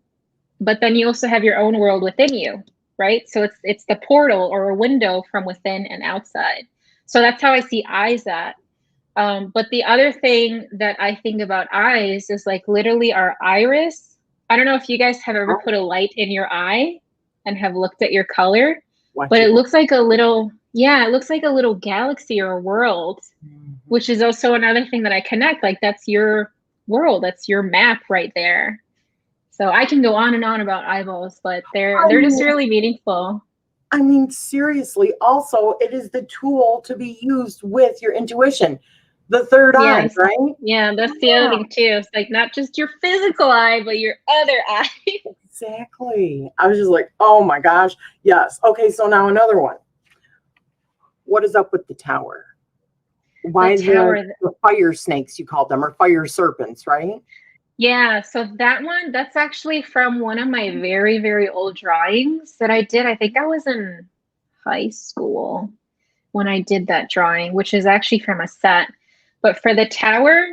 But then you also have your own world within you, right? So it's the portal or a window from within and outside. So that's how I see eyes at. But the other thing that I think about eyes is like literally our iris. I don't know if you guys have ever put a light in your eye and have looked at your color, but it looks like a little, it looks like a little galaxy or a world, which is also another thing that I connect. Like that's your world, that's your map right there. So I can go on and on about eyeballs, but they're just really meaningful. I mean, seriously, also, it is the tool to be used with your intuition. The third eye, right? Yeah, that's the other thing too. It's like not just your physical eye, but your other eye. Exactly. I was just like, oh my gosh. Yes. Okay, so now another one. What is up with the tower? Why the fire snakes, you called them, or fire serpents, right? Yeah, so that one, that's actually from one of my very, very old drawings that I did. I think I was in high school when I did that drawing, which is actually from a set. But for the tower,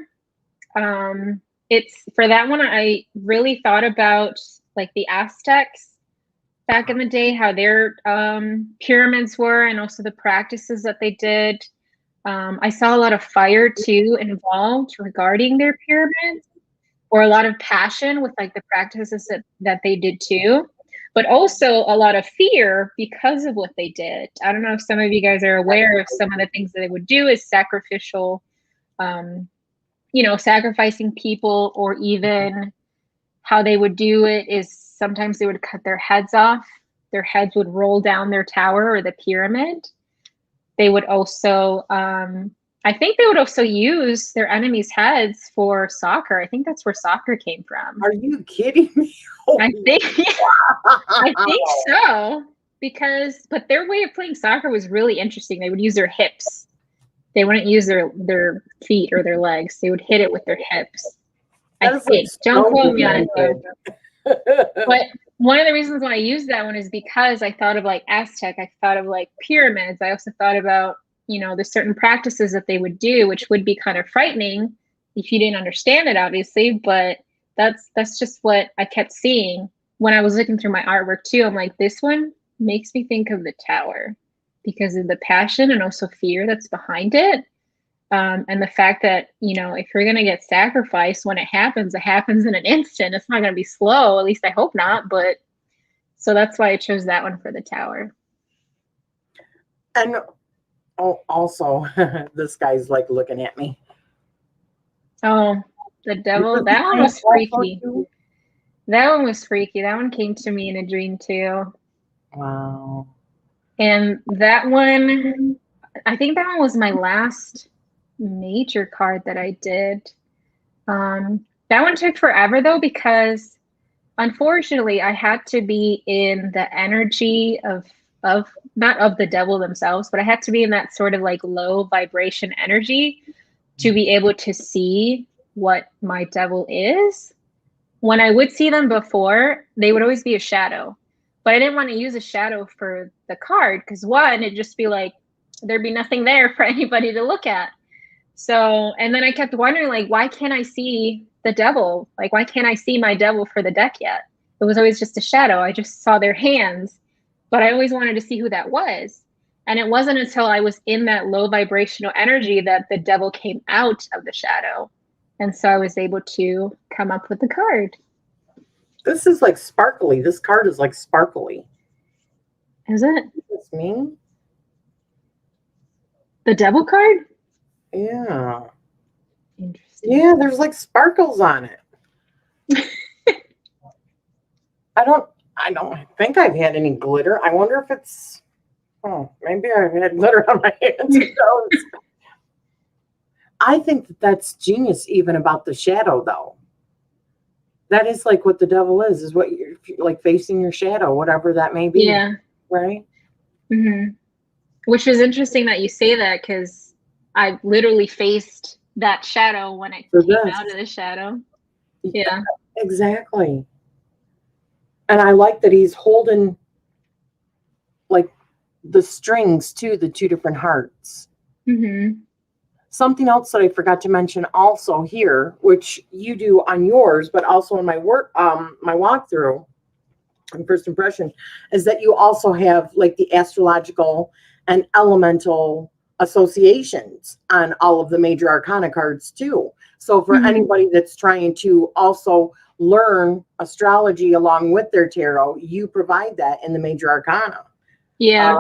it's for that one, I really thought about like the Aztecs back in the day, how their pyramids were, and also the practices that they did. I saw a lot of fire too involved regarding their pyramids, or a lot of passion with like the practices that they did too, but also a lot of fear because of what they did. I don't know if some of you guys are aware of some of the things that they would do is sacrificial, sacrificing people, or even how they would do it is sometimes they would cut their heads off. Their heads would roll down their tower or the pyramid. They would also, I think they would also use their enemies' heads for soccer. I think that's where soccer came from. Are you kidding me? I think so. But their way of playing soccer was really interesting. They would use their hips. They wouldn't use their feet or their legs. They would hit it with their hips. I think. Don't quote me on it. But one of the reasons why I used that one is because I thought of like Aztec. I thought of like pyramids. I also thought about, the certain practices that they would do, which would be kind of frightening if you didn't understand it, obviously. But that's just what I kept seeing when I was looking through my artwork too. I'm like, this one makes me think of the tower because of the passion and also fear that's behind it. And the fact that, if you're going to get sacrificed, when it happens in an instant. It's not going to be slow. At least I hope not. But so that's why I chose that one for the tower. And also, this guy's like looking at me. Oh, the devil. That one was freaky. That one was freaky. That one came to me in a dream too. Wow. And that one, I think that one was my last major card that I did. That one took forever though, because unfortunately I had to be in the energy of not of the devil themselves, but I had to be in that sort of like low vibration energy to be able to see what my devil is. When I would see them before, they would always be a shadow, but I didn't want to use a shadow for the card because one, it'd just be like there'd be nothing there for anybody to look at. So, and then I kept wondering, like, why can't I see the devil? Like, why can't I see my devil for the deck yet? It was always just a shadow. I just saw their hands, but I always wanted to see who that was. And it wasn't until I was in that low vibrational energy that the devil came out of the shadow. And so I was able to come up with the card. This is like sparkly. This card is like sparkly. Is it? That's me. The devil card? Yeah. Interesting. Yeah, there's like sparkles on it. I don't think I've had any glitter. I wonder if it's, maybe I've had glitter on my hands. I think that's genius even about the shadow though. That is like what the devil is what you're like, facing your shadow, whatever that may be. Yeah. Right? Mm-hmm. Which is interesting that you say that, because I literally faced that shadow when I came out of the shadow. Yeah. Exactly. And I like that he's holding like the strings to the two different hearts. Mm-hmm. Something else that I forgot to mention also here, which you do on yours, but also in my work, my walkthrough and first impression, is that you also have like the astrological and elemental associations on all of the major arcana cards too. So for anybody that's trying to also learn astrology along with their tarot, you provide that in the major arcana. Yeah,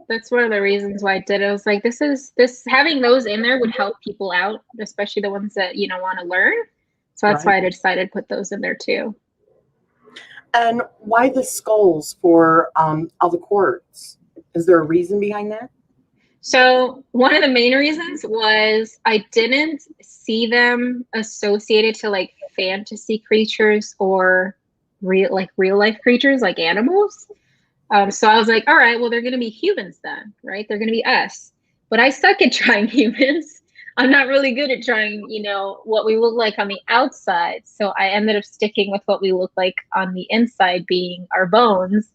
that's one of the reasons why I did it. I was like, this having those in there would help people out, especially the ones that want to learn. So that's why I decided to put those in there too. And why the skulls for all the quartz? Is there a reason behind that? So one of the main reasons was I didn't see them associated to like fantasy creatures or real life creatures like animals. So I was like, all right, well, they're going to be humans then, right? They're going to be us. But I suck at drawing humans. I'm not really good at drawing, what we look like on the outside. So I ended up sticking with what we look like on the inside, being our bones.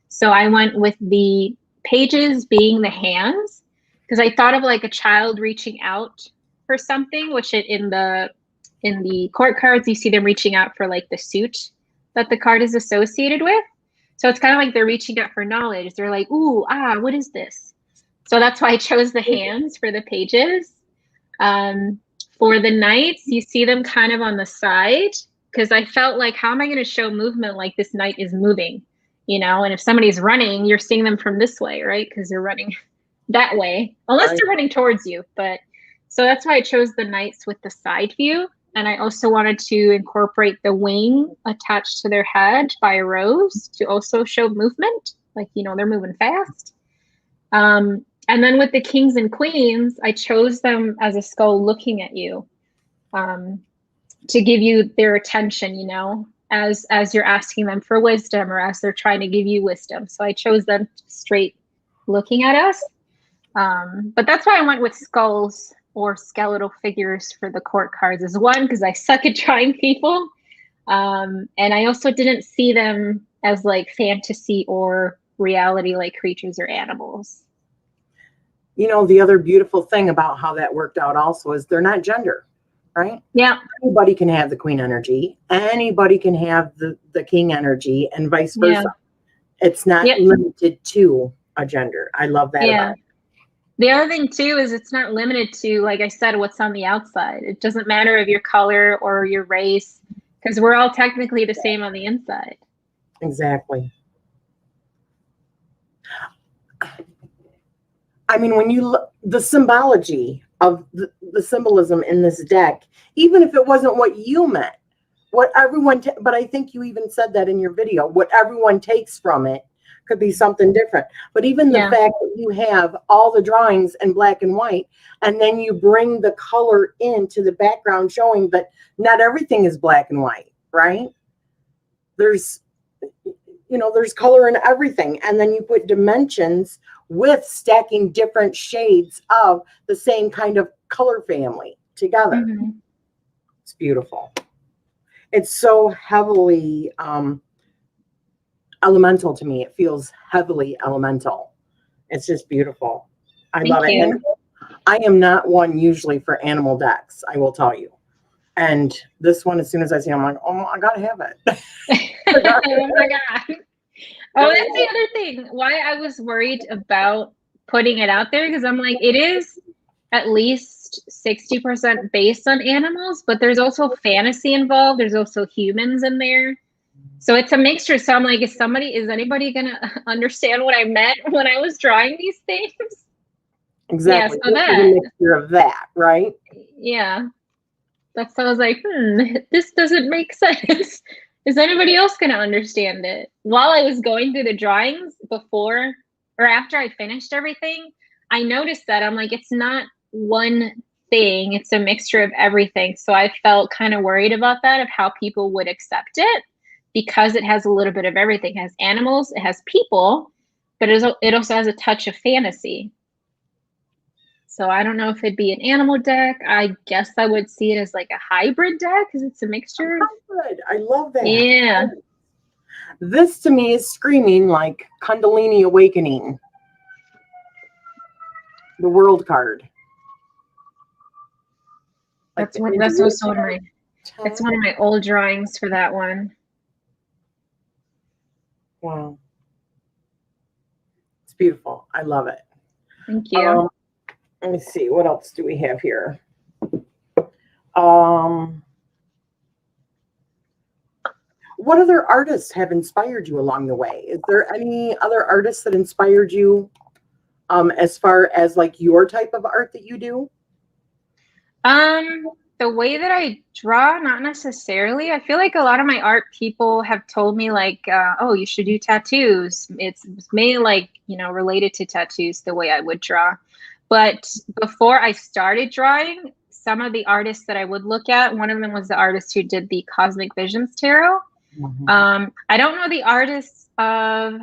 So I went with the pages being the hands, because I thought of like a child reaching out for something, which in the court cards, you see them reaching out for like the suit that the card is associated with. So it's kind of like they're reaching out for knowledge. They're like, ooh, what is this? So that's why I chose the hands for the pages. For the knights, you see them kind of on the side, because I felt like, how am I going to show movement like this knight is moving? And if somebody's running, you're seeing them from this way, right? Because they're running that way, unless they're running towards you. But so that's why I chose the knights with the side view. And I also wanted to incorporate the wing attached to their head by a rose to also show movement. Like, they're moving fast. And then with the kings and queens, I chose them as a skull looking at you, to give you their attention, as you're asking them for wisdom or as they're trying to give you wisdom. So I chose them straight looking at us. But that's why I went with skulls or skeletal figures for the court cards, is one, because I suck at drawing people. And I also didn't see them as like fantasy or reality like creatures or animals. The other beautiful thing about how that worked out also is they're not gender, right? Yeah. Anybody can have the queen energy. Anybody can have the king energy, and vice versa. Yeah. It's not limited to a gender. I love that about it. The other thing too is it's not limited to, like I said, what's on the outside. It doesn't matter if your color or your race, because we're all technically the same on the inside. Exactly. I mean, when you look, the symbology of the symbolism in this deck, even if it wasn't what you meant, what everyone, but I think you even said that in your video, what everyone takes from it could be something different. But even the fact that you have all the drawings in black and white, and then you bring the color into the background, showing that not everything is black and white, right? There's color in everything. And then you put dimensions with stacking different shades of the same kind of color family together. Mm-hmm. It's beautiful. It's so heavily elemental to me. It feels heavily elemental. It's just beautiful. I love it. And I am not one usually for animal decks, I will tell you. And this one, as soon as I see it, I'm like, oh, I gotta have it. Oh my God. Oh, that's the other thing. Why I was worried about putting it out there, because I'm like, it is at least 60% based on animals, but there's also fantasy involved. There's also humans in there. So it's a mixture. So I'm like, is anybody gonna understand what I meant when I was drawing these things? Exactly. Yeah, so This is a mixture of that, right? yeah. That's so I was like, this doesn't make sense. Is anybody else gonna understand it? While I was going through the drawings before or after I finished everything, I noticed that I'm like, it's not one thing, it's a mixture of everything. So I felt kind of worried about that, of how people would accept it, because it has a little bit of everything. It has animals, it has people, but it also has a touch of fantasy. So I don't know if it'd be an animal deck. I guess I would see it as like a hybrid deck, because it's a mixture. Good. I love that. Yeah. This to me is screaming like Kundalini Awakening. The World card. Like That's also one of my old drawings for that one. Wow. It's beautiful. I love it. Thank you. Let me see. What else do we have here? What other artists have inspired you along the way? Is there any other artists that inspired you as far as like your type of art that you do? The way that I draw, not necessarily. I feel like a lot of my art, people have told me like, oh, you should do tattoos. It's mainly like, related to tattoos, the way I would draw. But before I started drawing, some of the artists that I would look at, one of them was the artist who did the Cosmic Visions Tarot. I don't know the artist of,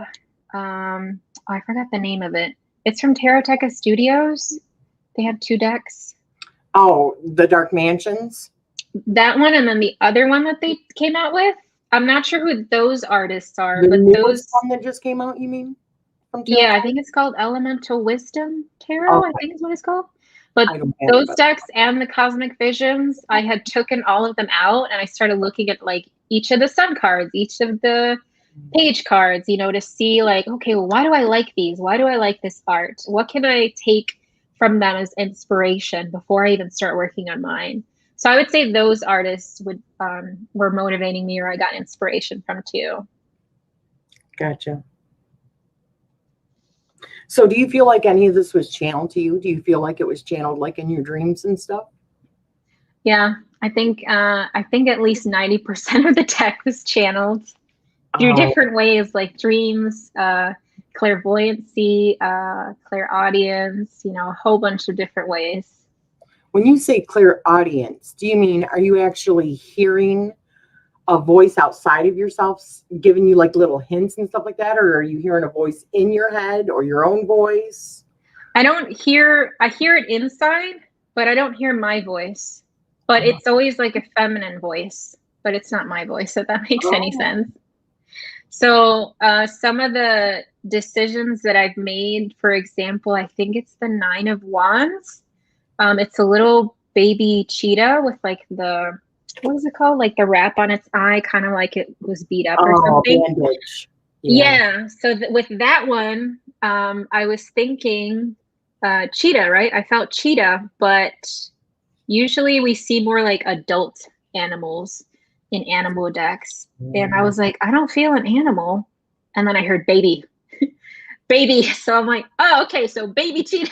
I forgot the name of it. It's from Taroteca Studios. They have 2 decks. Oh, the Dark Mansions? That one, and then the other one that they came out with. I'm not sure who those artists are, The but newest one that just came out, you mean? Yeah, I think it's called Elemental Wisdom Tarot, Okay. I think is what it's called. But those decks and the Cosmic Visions, I had taken all of them out, and I started looking at like each of the sun cards, each of the page cards, to see like, okay, well, why do I like these? Why do I like this art? What can I take from them as inspiration before I even start working on mine? So I would say those artists were motivating me, or I got inspiration from too. Gotcha. So do you feel like any of this was channeled to you? Do you feel like it was channeled like in your dreams and stuff? Yeah, I think at least 90% of the deck was channeled through different ways, like dreams, clairvoyancy, clairaudience, a whole bunch of different ways. When you say clairaudience, do you mean, are you actually hearing a voice outside of yourself giving you like little hints and stuff like that? Or are you hearing a voice in your head or your own voice? I hear it inside, but I don't hear my voice. But it's always like a feminine voice, but it's not my voice, if that makes any sense. So some of the decisions that I've made, for example, I think it's the 9 of Wands. It's a little baby cheetah with like the, what is it called? Like the wrap on its eye, kind of like it was beat up or something. Bandage. Yeah. So with that one, I was thinking cheetah, right? I felt cheetah, but usually we see more like adult animals in animal decks. And I was like, I don't feel an animal. And then I heard baby. Baby. So I'm like, oh, okay, so baby cheetah.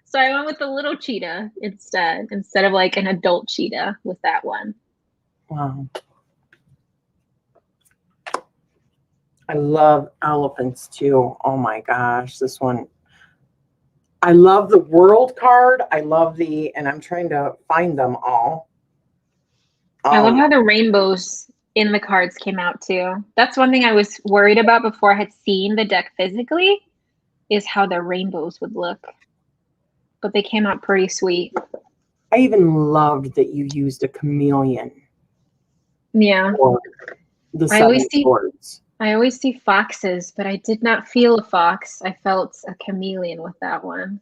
So I went with the little cheetah instead of like an adult cheetah with that one. Wow. I love elephants too. Oh my gosh, this one. I love the world card. I love and I'm trying to find them all. I love how the rainbows in the cards came out too. That's one thing I was worried about before I had seen the deck physically, is how the rainbows would look. But they came out pretty sweet. I even loved that you used a chameleon. Yeah. I always see foxes, but I did not feel a fox. I felt a chameleon with that one.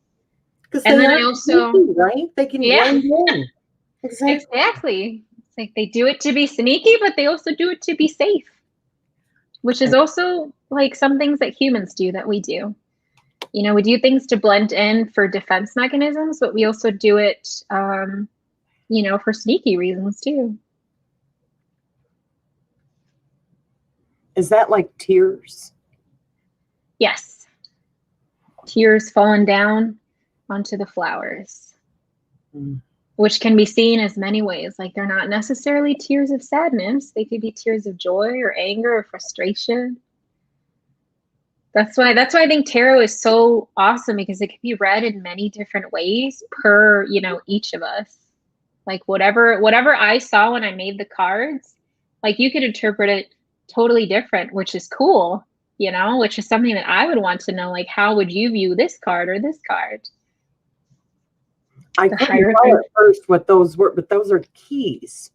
Because And they then are I also, sneaky, right? They can yeah, blend in. exactly. It's like they do it to be sneaky, but they also do it to be safe, which is also like some things that humans do that we do. You know, we do things to blend in for defense mechanisms, but we also do it, you know, for sneaky reasons too. Is that like tears? Yes. Tears falling down onto the flowers, which can be seen as many ways. Like they're not necessarily tears of sadness. They could be tears of joy or anger or frustration. That's why I think tarot is so awesome, because it can be read in many different ways per, you know, each of us. Like whatever I saw when I made the cards, like you could interpret it totally different, which is cool, you know, which is something that I would want to know. Like, how would you view this card or this card? I The couldn't tell Hierophant. at first what those were, but those are keys.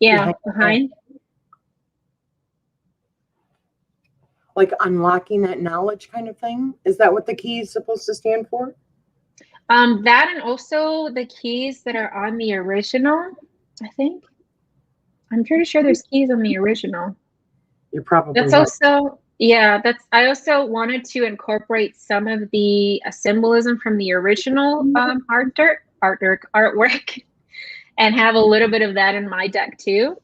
Yeah, behind. Like unlocking that knowledge kind of thing. Is that what the key is supposed to stand for? That, and also the keys that are on the original, I think. I'm pretty sure there's keys on the original. You're probably That's right. also, yeah, I also wanted to incorporate some of the symbolism from the original artwork and have a little bit of that in my deck too.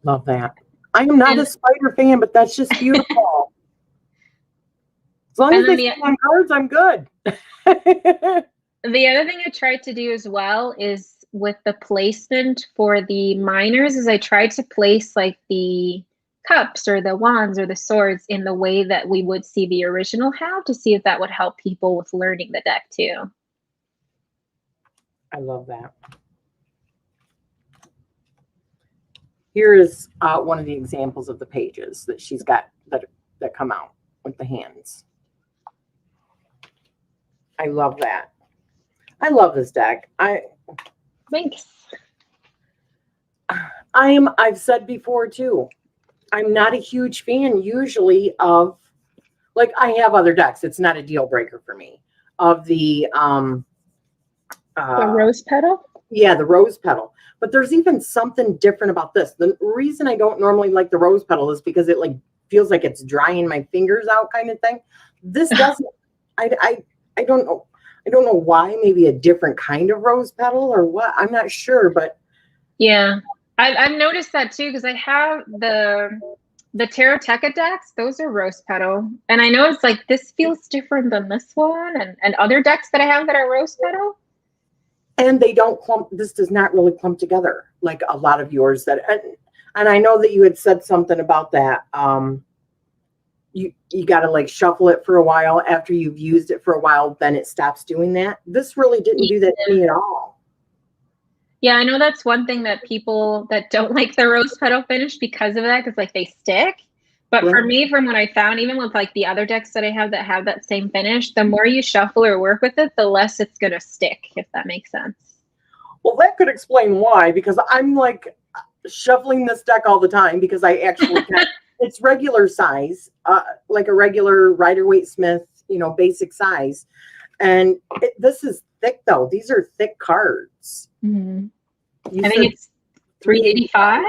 Love that. I am not a spider fan, but that's just beautiful. As long as they stay on cards, I'm good. The other thing I tried to do as well is with the placement for the minors is I tried to place like the cups or the wands or the swords in the way that we would see the original have, to see if that would help people with learning the deck too. I love that. Here is one of the examples of the pages that she's got that come out with the hands. I love that. I love this deck. Thanks. I've said before too, I'm not a huge fan usually of, like, I have other decks. It's not a deal breaker for me, of the rose petal. Yeah, the rose petal. But there's even something different about this. The reason I don't normally like the rose petal is because it like feels like it's drying my fingers out kind of thing. This doesn't. I don't know. I don't know why. Maybe a different kind of rose petal or what. I'm not sure, but yeah, I've noticed that too, because I have the Taroteka decks. Those are rose petal, and I know it's like this feels different than this one, and other decks that I have that are rose petal. And they don't clump. This does not really clump together like a lot of yours. And I know that you had said something about that. You got to like shuffle it for a while. After you've used it for a while, then it stops doing that. This really didn't do that to me at all. Yeah, I know that's one thing that people that don't like the rose petal finish because of that, because like they stick. But for me, from what I found, even with like the other decks that I have that same finish, the more you shuffle or work with it, the less it's going to stick, if that makes sense. Well, that could explain why, because I'm like shuffling this deck all the time because I actually can. It's regular size, like a regular Rider-Waite-Smith, basic size. And this is thick, though. These are thick cards. Mm-hmm. I think it's 385,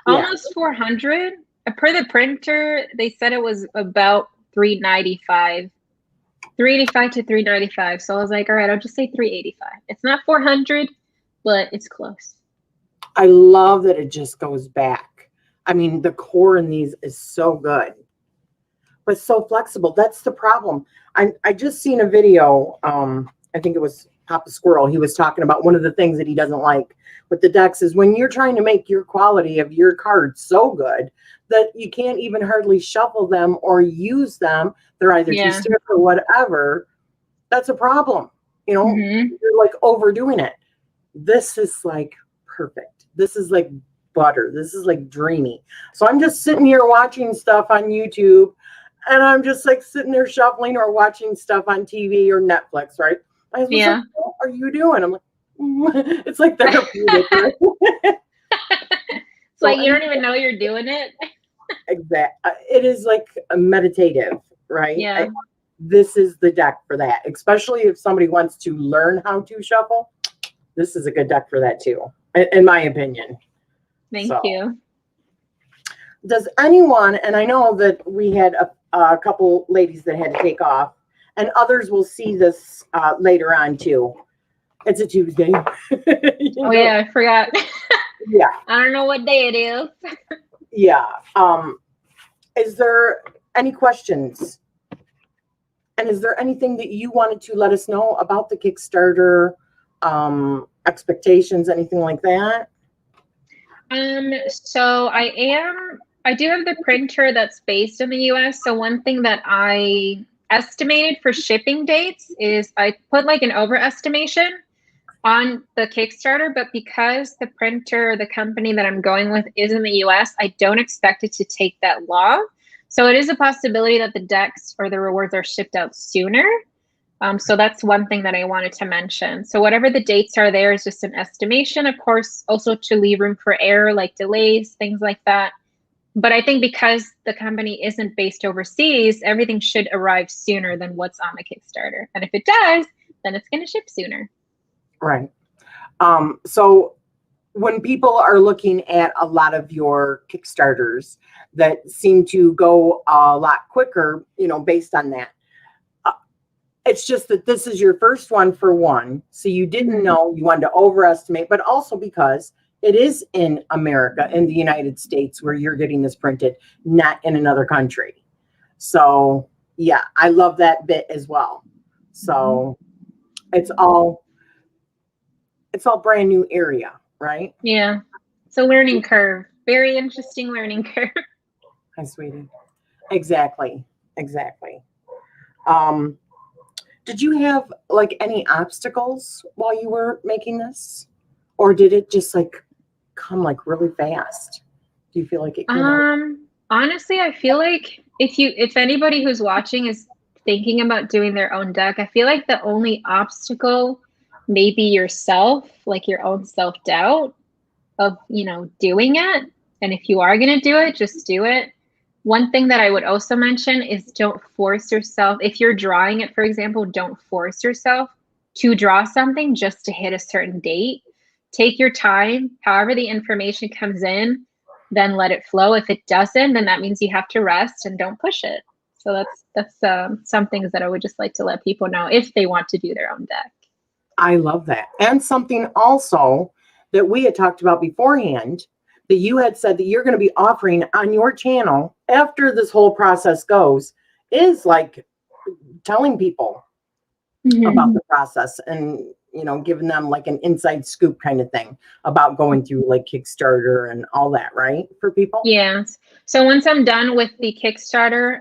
almost 400. Per the printer, they said it was about 395. 385 to 395. So I was like, all right, I'll just say 385. It's not 400, but it's close. I love that it just goes back. I mean, the core in these is so good, but so flexible. That's the problem. I just seen a video. I think it was Papa Squirrel. He was talking about one of the things that he doesn't like with the decks is when you're trying to make your quality of your cards so good that you can't even hardly shuffle them or use them. They're either too stiff or whatever. That's a problem. You're like overdoing it. This is like perfect. This is like butter. This is like dreamy. So I'm just sitting here watching stuff on YouTube, and I'm just like sitting there shuffling or watching stuff on TV or Netflix, right? I was like, what are you doing? I'm like, it's like therapeutic. Right? It's like you don't even know you're doing it. Exactly. It is like a meditative, right? Yeah. this is the deck for that. Especially if somebody wants to learn how to shuffle, this is a good deck for that too, in my opinion. Thank you. Does anyone, and I know that we had a couple ladies that had to take off, and others will see this later on too. It's a Tuesday. Oh yeah, I forgot. Yeah. I don't know what day it is. Yeah. Is there any questions? And is there anything that you wanted to let us know about the Kickstarter, expectations, anything like that? So I do have the printer that's based in the US. So one thing that I estimated for shipping dates is I put like an overestimation on the Kickstarter, but because the printer, the company that I'm going with is in the US, I don't expect it to take that long. So it is a possibility that the decks or the rewards are shipped out sooner. So that's one thing that I wanted to mention. So whatever the dates are there is just an estimation, of course, also to leave room for error, like delays, things like that. But I think because the company isn't based overseas, everything should arrive sooner than what's on the Kickstarter. And if it does, then it's going to ship sooner. Right. So when people are looking at a lot of your Kickstarters that seem to go a lot quicker, based on that, it's just that this is your first one for one. So you didn't know, you wanted to overestimate, but also because it is in America, in the United States, where you're getting this printed, not in another country. So yeah, I love that bit as well. So it's all brand new area, right? Yeah. It's a learning curve. Very interesting learning curve. Hi, sweetie. Exactly. Did you have like any obstacles while you were making this? Or did it just like come like really fast? Do you feel like it came out? Honestly, I feel like if anybody who's watching is thinking about doing their own deck, I feel like the only obstacle may be yourself, like your own self-doubt of, doing it. And if you are going to do it, just do it. One thing that I would also mention is don't force yourself. If you're drawing it, for example, don't force yourself to draw something just to hit a certain date. Take your time. However the information comes in, then let it flow. If it doesn't, then that means you have to rest and don't push it. So that's some things that I would just like to let people know if they want to do their own deck. I love that. And something also that we had talked about beforehand, that you had said that you're going to be offering on your channel after this whole process goes, is like telling people about the process and, giving them like an inside scoop kind of thing about going through like Kickstarter and all that, right? For people. Yes. So once I'm done with the Kickstarter,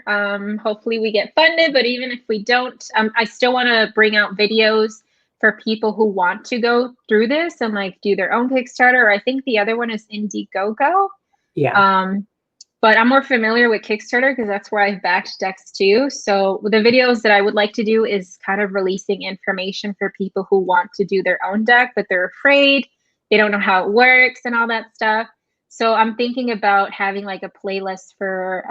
hopefully we get funded, but even if we don't, I still want to bring out videos for people who want to go through this and like do their own Kickstarter. I think the other one is Indiegogo. Yeah. But I'm more familiar with Kickstarter because that's where I've backed decks too. So the videos that I would like to do is kind of releasing information for people who want to do their own deck, but they're afraid, they don't know how it works and all that stuff. So I'm thinking about having like a playlist for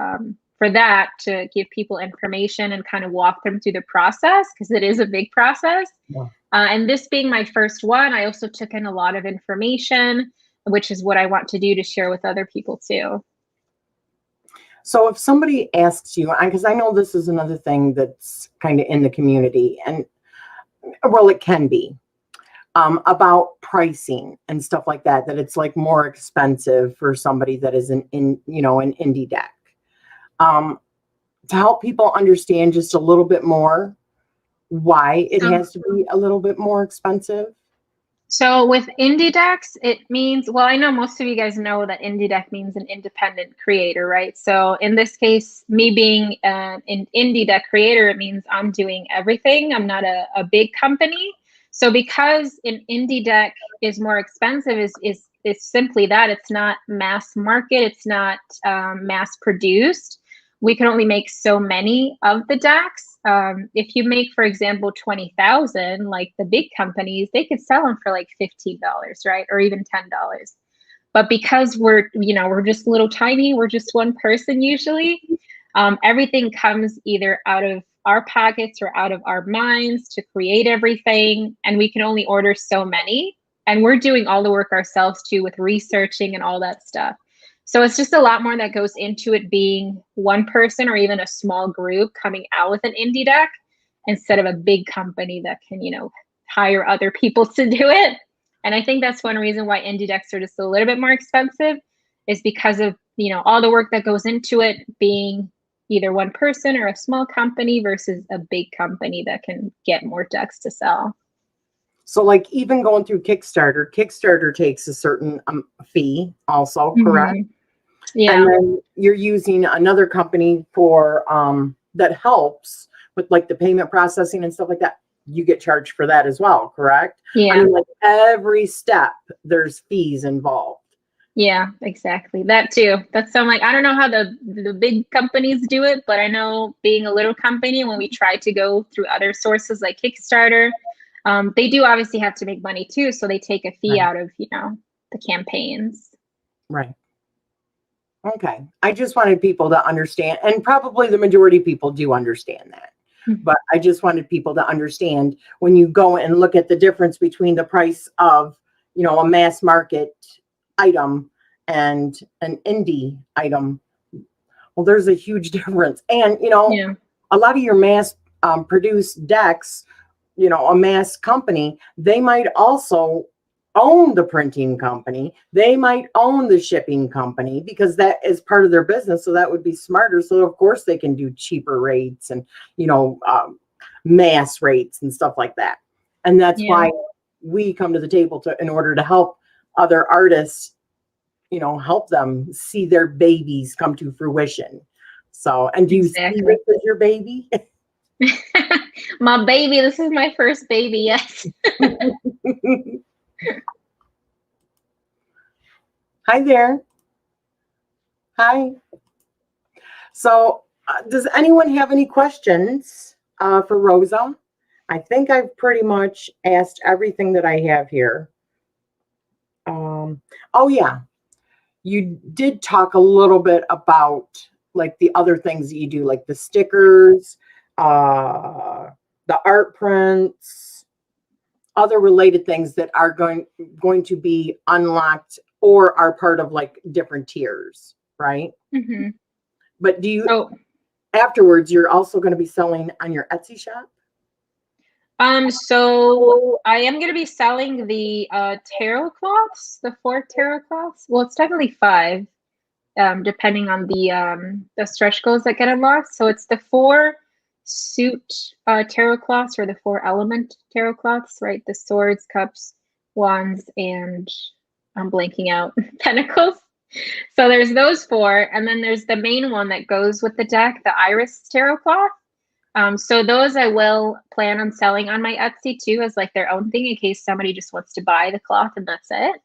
that to give people information and kind of walk them through the process because it is a big process. Yeah. And this being my first one, I also took in a lot of information, which is what I want to do to share with other people too. So if somebody asks you, because I know this is another thing that's kind of in the community, and well, it can be about pricing and stuff like that, that it's like more expensive for somebody that is an indie deck. To help people understand just a little bit more why it has to be a little bit more expensive. So with indie decks, it means, well, I know most of you guys know that indie deck means an independent creator, right? So in this case, me being an indie deck creator, it means I'm doing everything. I'm not a big company. So because an indie deck is more expensive, is simply that it's not mass market, it's not mass produced. We can only make so many of the decks. If you make, for example, 20,000, like the big companies, they could sell them for like $15, right? Or even $10. But because we're just a little tiny, we're just one person usually, everything comes either out of our pockets or out of our minds to create everything. And we can only order so many. And we're doing all the work ourselves too, with researching and all that stuff. So it's just a lot more that goes into it being one person or even a small group coming out with an indie deck instead of a big company that can, hire other people to do it. And I think that's one reason why indie decks are just a little bit more expensive, is because of, all the work that goes into it being either one person or a small company versus a big company that can get more decks to sell. So like even going through Kickstarter takes a certain fee also, correct? Yeah. And then you're using another company for that helps with like the payment processing and stuff like that. You get charged for that as well, correct? Yeah. I mean, like every step, there's fees involved. Yeah, exactly. That too. That's, I'm like, I don't know how the big companies do it, but I know being a little company, when we try to go through other sources like Kickstarter, they do obviously have to make money too. So they take a fee out of, the campaigns. Right. Okay. I just wanted people to understand, and probably the majority of people do understand that. But I just wanted people to understand when you go and look at the difference between the price of, a mass market item and an indie item. Well, there's a huge difference. And, a lot of your mass produced decks, a mass company, they might also own the printing company. They might own the shipping company because that is part of their business. So that would be smarter. So of course they can do cheaper rates and, mass rates and stuff like that. And that's why we come to the table in order to help other artists, help them see their babies come to fruition. So, and do you see this as your baby? My baby, this is my first baby, yes. Hi there. Hi. So does anyone have any questions for Rosa? I think I've pretty much asked everything that I have here. Oh yeah, you did talk a little bit about like the other things that you do, like the stickers, the art prints, other related things that are going to be unlocked or are part of like different tiers, right? But do you afterwards you're also going to be selling on your Etsy shop? So I am going to be selling the tarot cloths, the 4 tarot cloths. Well, it's technically 5, depending on the stretch goals that get unlocked. So it's the 4 suit tarot cloths, or the 4 element tarot cloths, right? The swords, cups, wands, and I'm blanking out, pentacles. So there's those 4, and then there's the main one that goes with the deck, the Eyeris Tarot cloth. So those I will plan on selling on my Etsy too, as like their own thing in case somebody just wants to buy the cloth and that's it.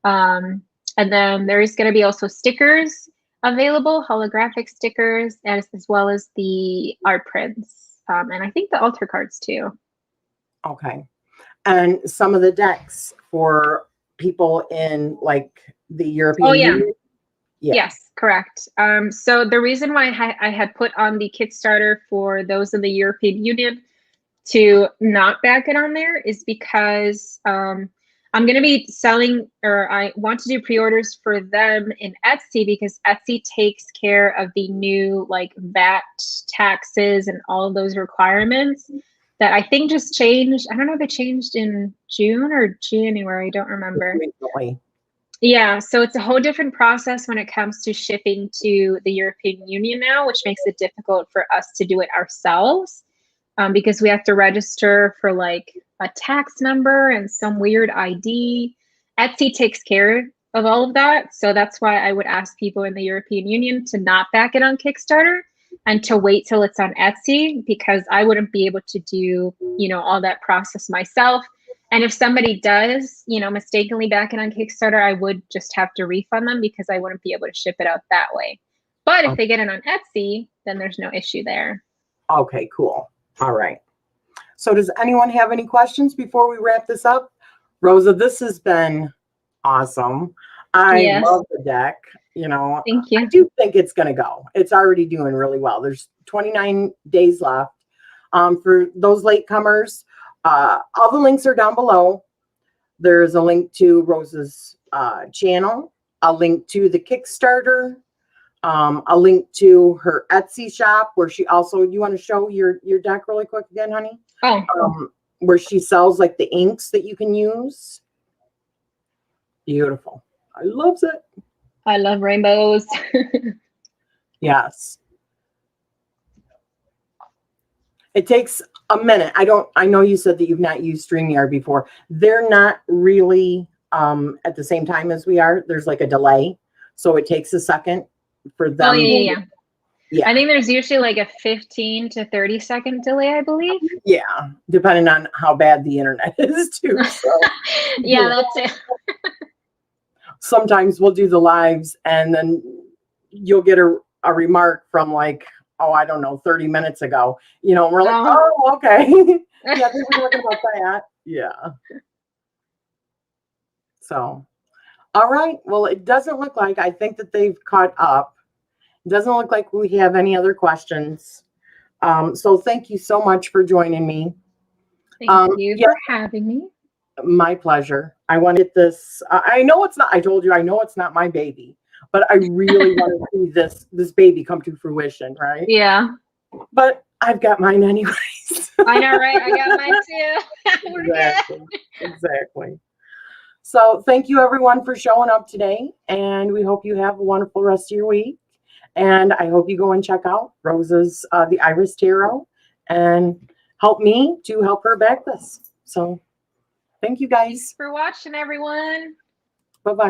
And then there's going to be also stickers available, holographic stickers, as well as the art prints. And I think the altar cards too. Okay. And some of the decks for people in like the European Union? Yes, correct. So the reason why I had put on the Kickstarter for those in the European Union to not back it on there is because I'm going to be selling, or I want to do pre-orders for them in Etsy, because Etsy takes care of the new like VAT taxes and all of those requirements that I think just changed. I don't know if it changed in June or January. I don't remember. Recently. Yeah, so it's a whole different process when it comes to shipping to the European Union now, which makes it difficult for us to do it ourselves, because we have to register for like a tax number and some weird ID. Etsy takes care of all of that. So that's why I would ask people in the European Union to not back it on Kickstarter and to wait till it's on Etsy, because I wouldn't be able to do, all that process myself. And if somebody does, mistakenly back it on Kickstarter, I would just have to refund them because I wouldn't be able to ship it out that way. But if they get it on Etsy, then there's no issue there. Okay, cool. All right. So does anyone have any questions before we wrap this up? Rosa, this has been awesome. I love the deck. Thank you. I do think it's going to go. It's already doing really well. There's 29 days left. For those latecomers, all the links are down below. There's a link to Rosa's channel, a link to the Kickstarter, a link to her Etsy shop where she also, you want to show your deck really quick again, honey? Oh. Where she sells like the inks that you can use. Beautiful. I loves it. I love rainbows. Yes. It takes a minute. I know you said that you've not used StreamYard before. They're not really at the same time as we are. There's like a delay. So it takes a second for them. Oh, yeah. Yeah. I think there's usually like a 15 to 30-second delay, I believe. Yeah. Depending on how bad the internet is too. So. Yeah, that's it. Sometimes we'll do the lives and then you'll get a remark from like, oh, I don't know, 30 minutes ago. You know, and we're like, oh, okay. Yeah, they were talking about that. Yeah. So, all right. Well, it doesn't look like, I think that they've caught up. It doesn't look like we have any other questions. So thank you so much for joining me. Thank you for having me. My pleasure. I want to get this. I know it's not, I told you, I know it's not my baby, but I really want to see this baby come to fruition, right? Yeah. But I've got mine anyways. I know, right? I got mine too. Exactly. So thank you everyone for showing up today. And we hope you have a wonderful rest of your week. And I hope you go and check out Rosa's, the Eyeris Tarot, and help me to help her back this. So thank you guys. Thanks for watching, everyone. Bye-bye.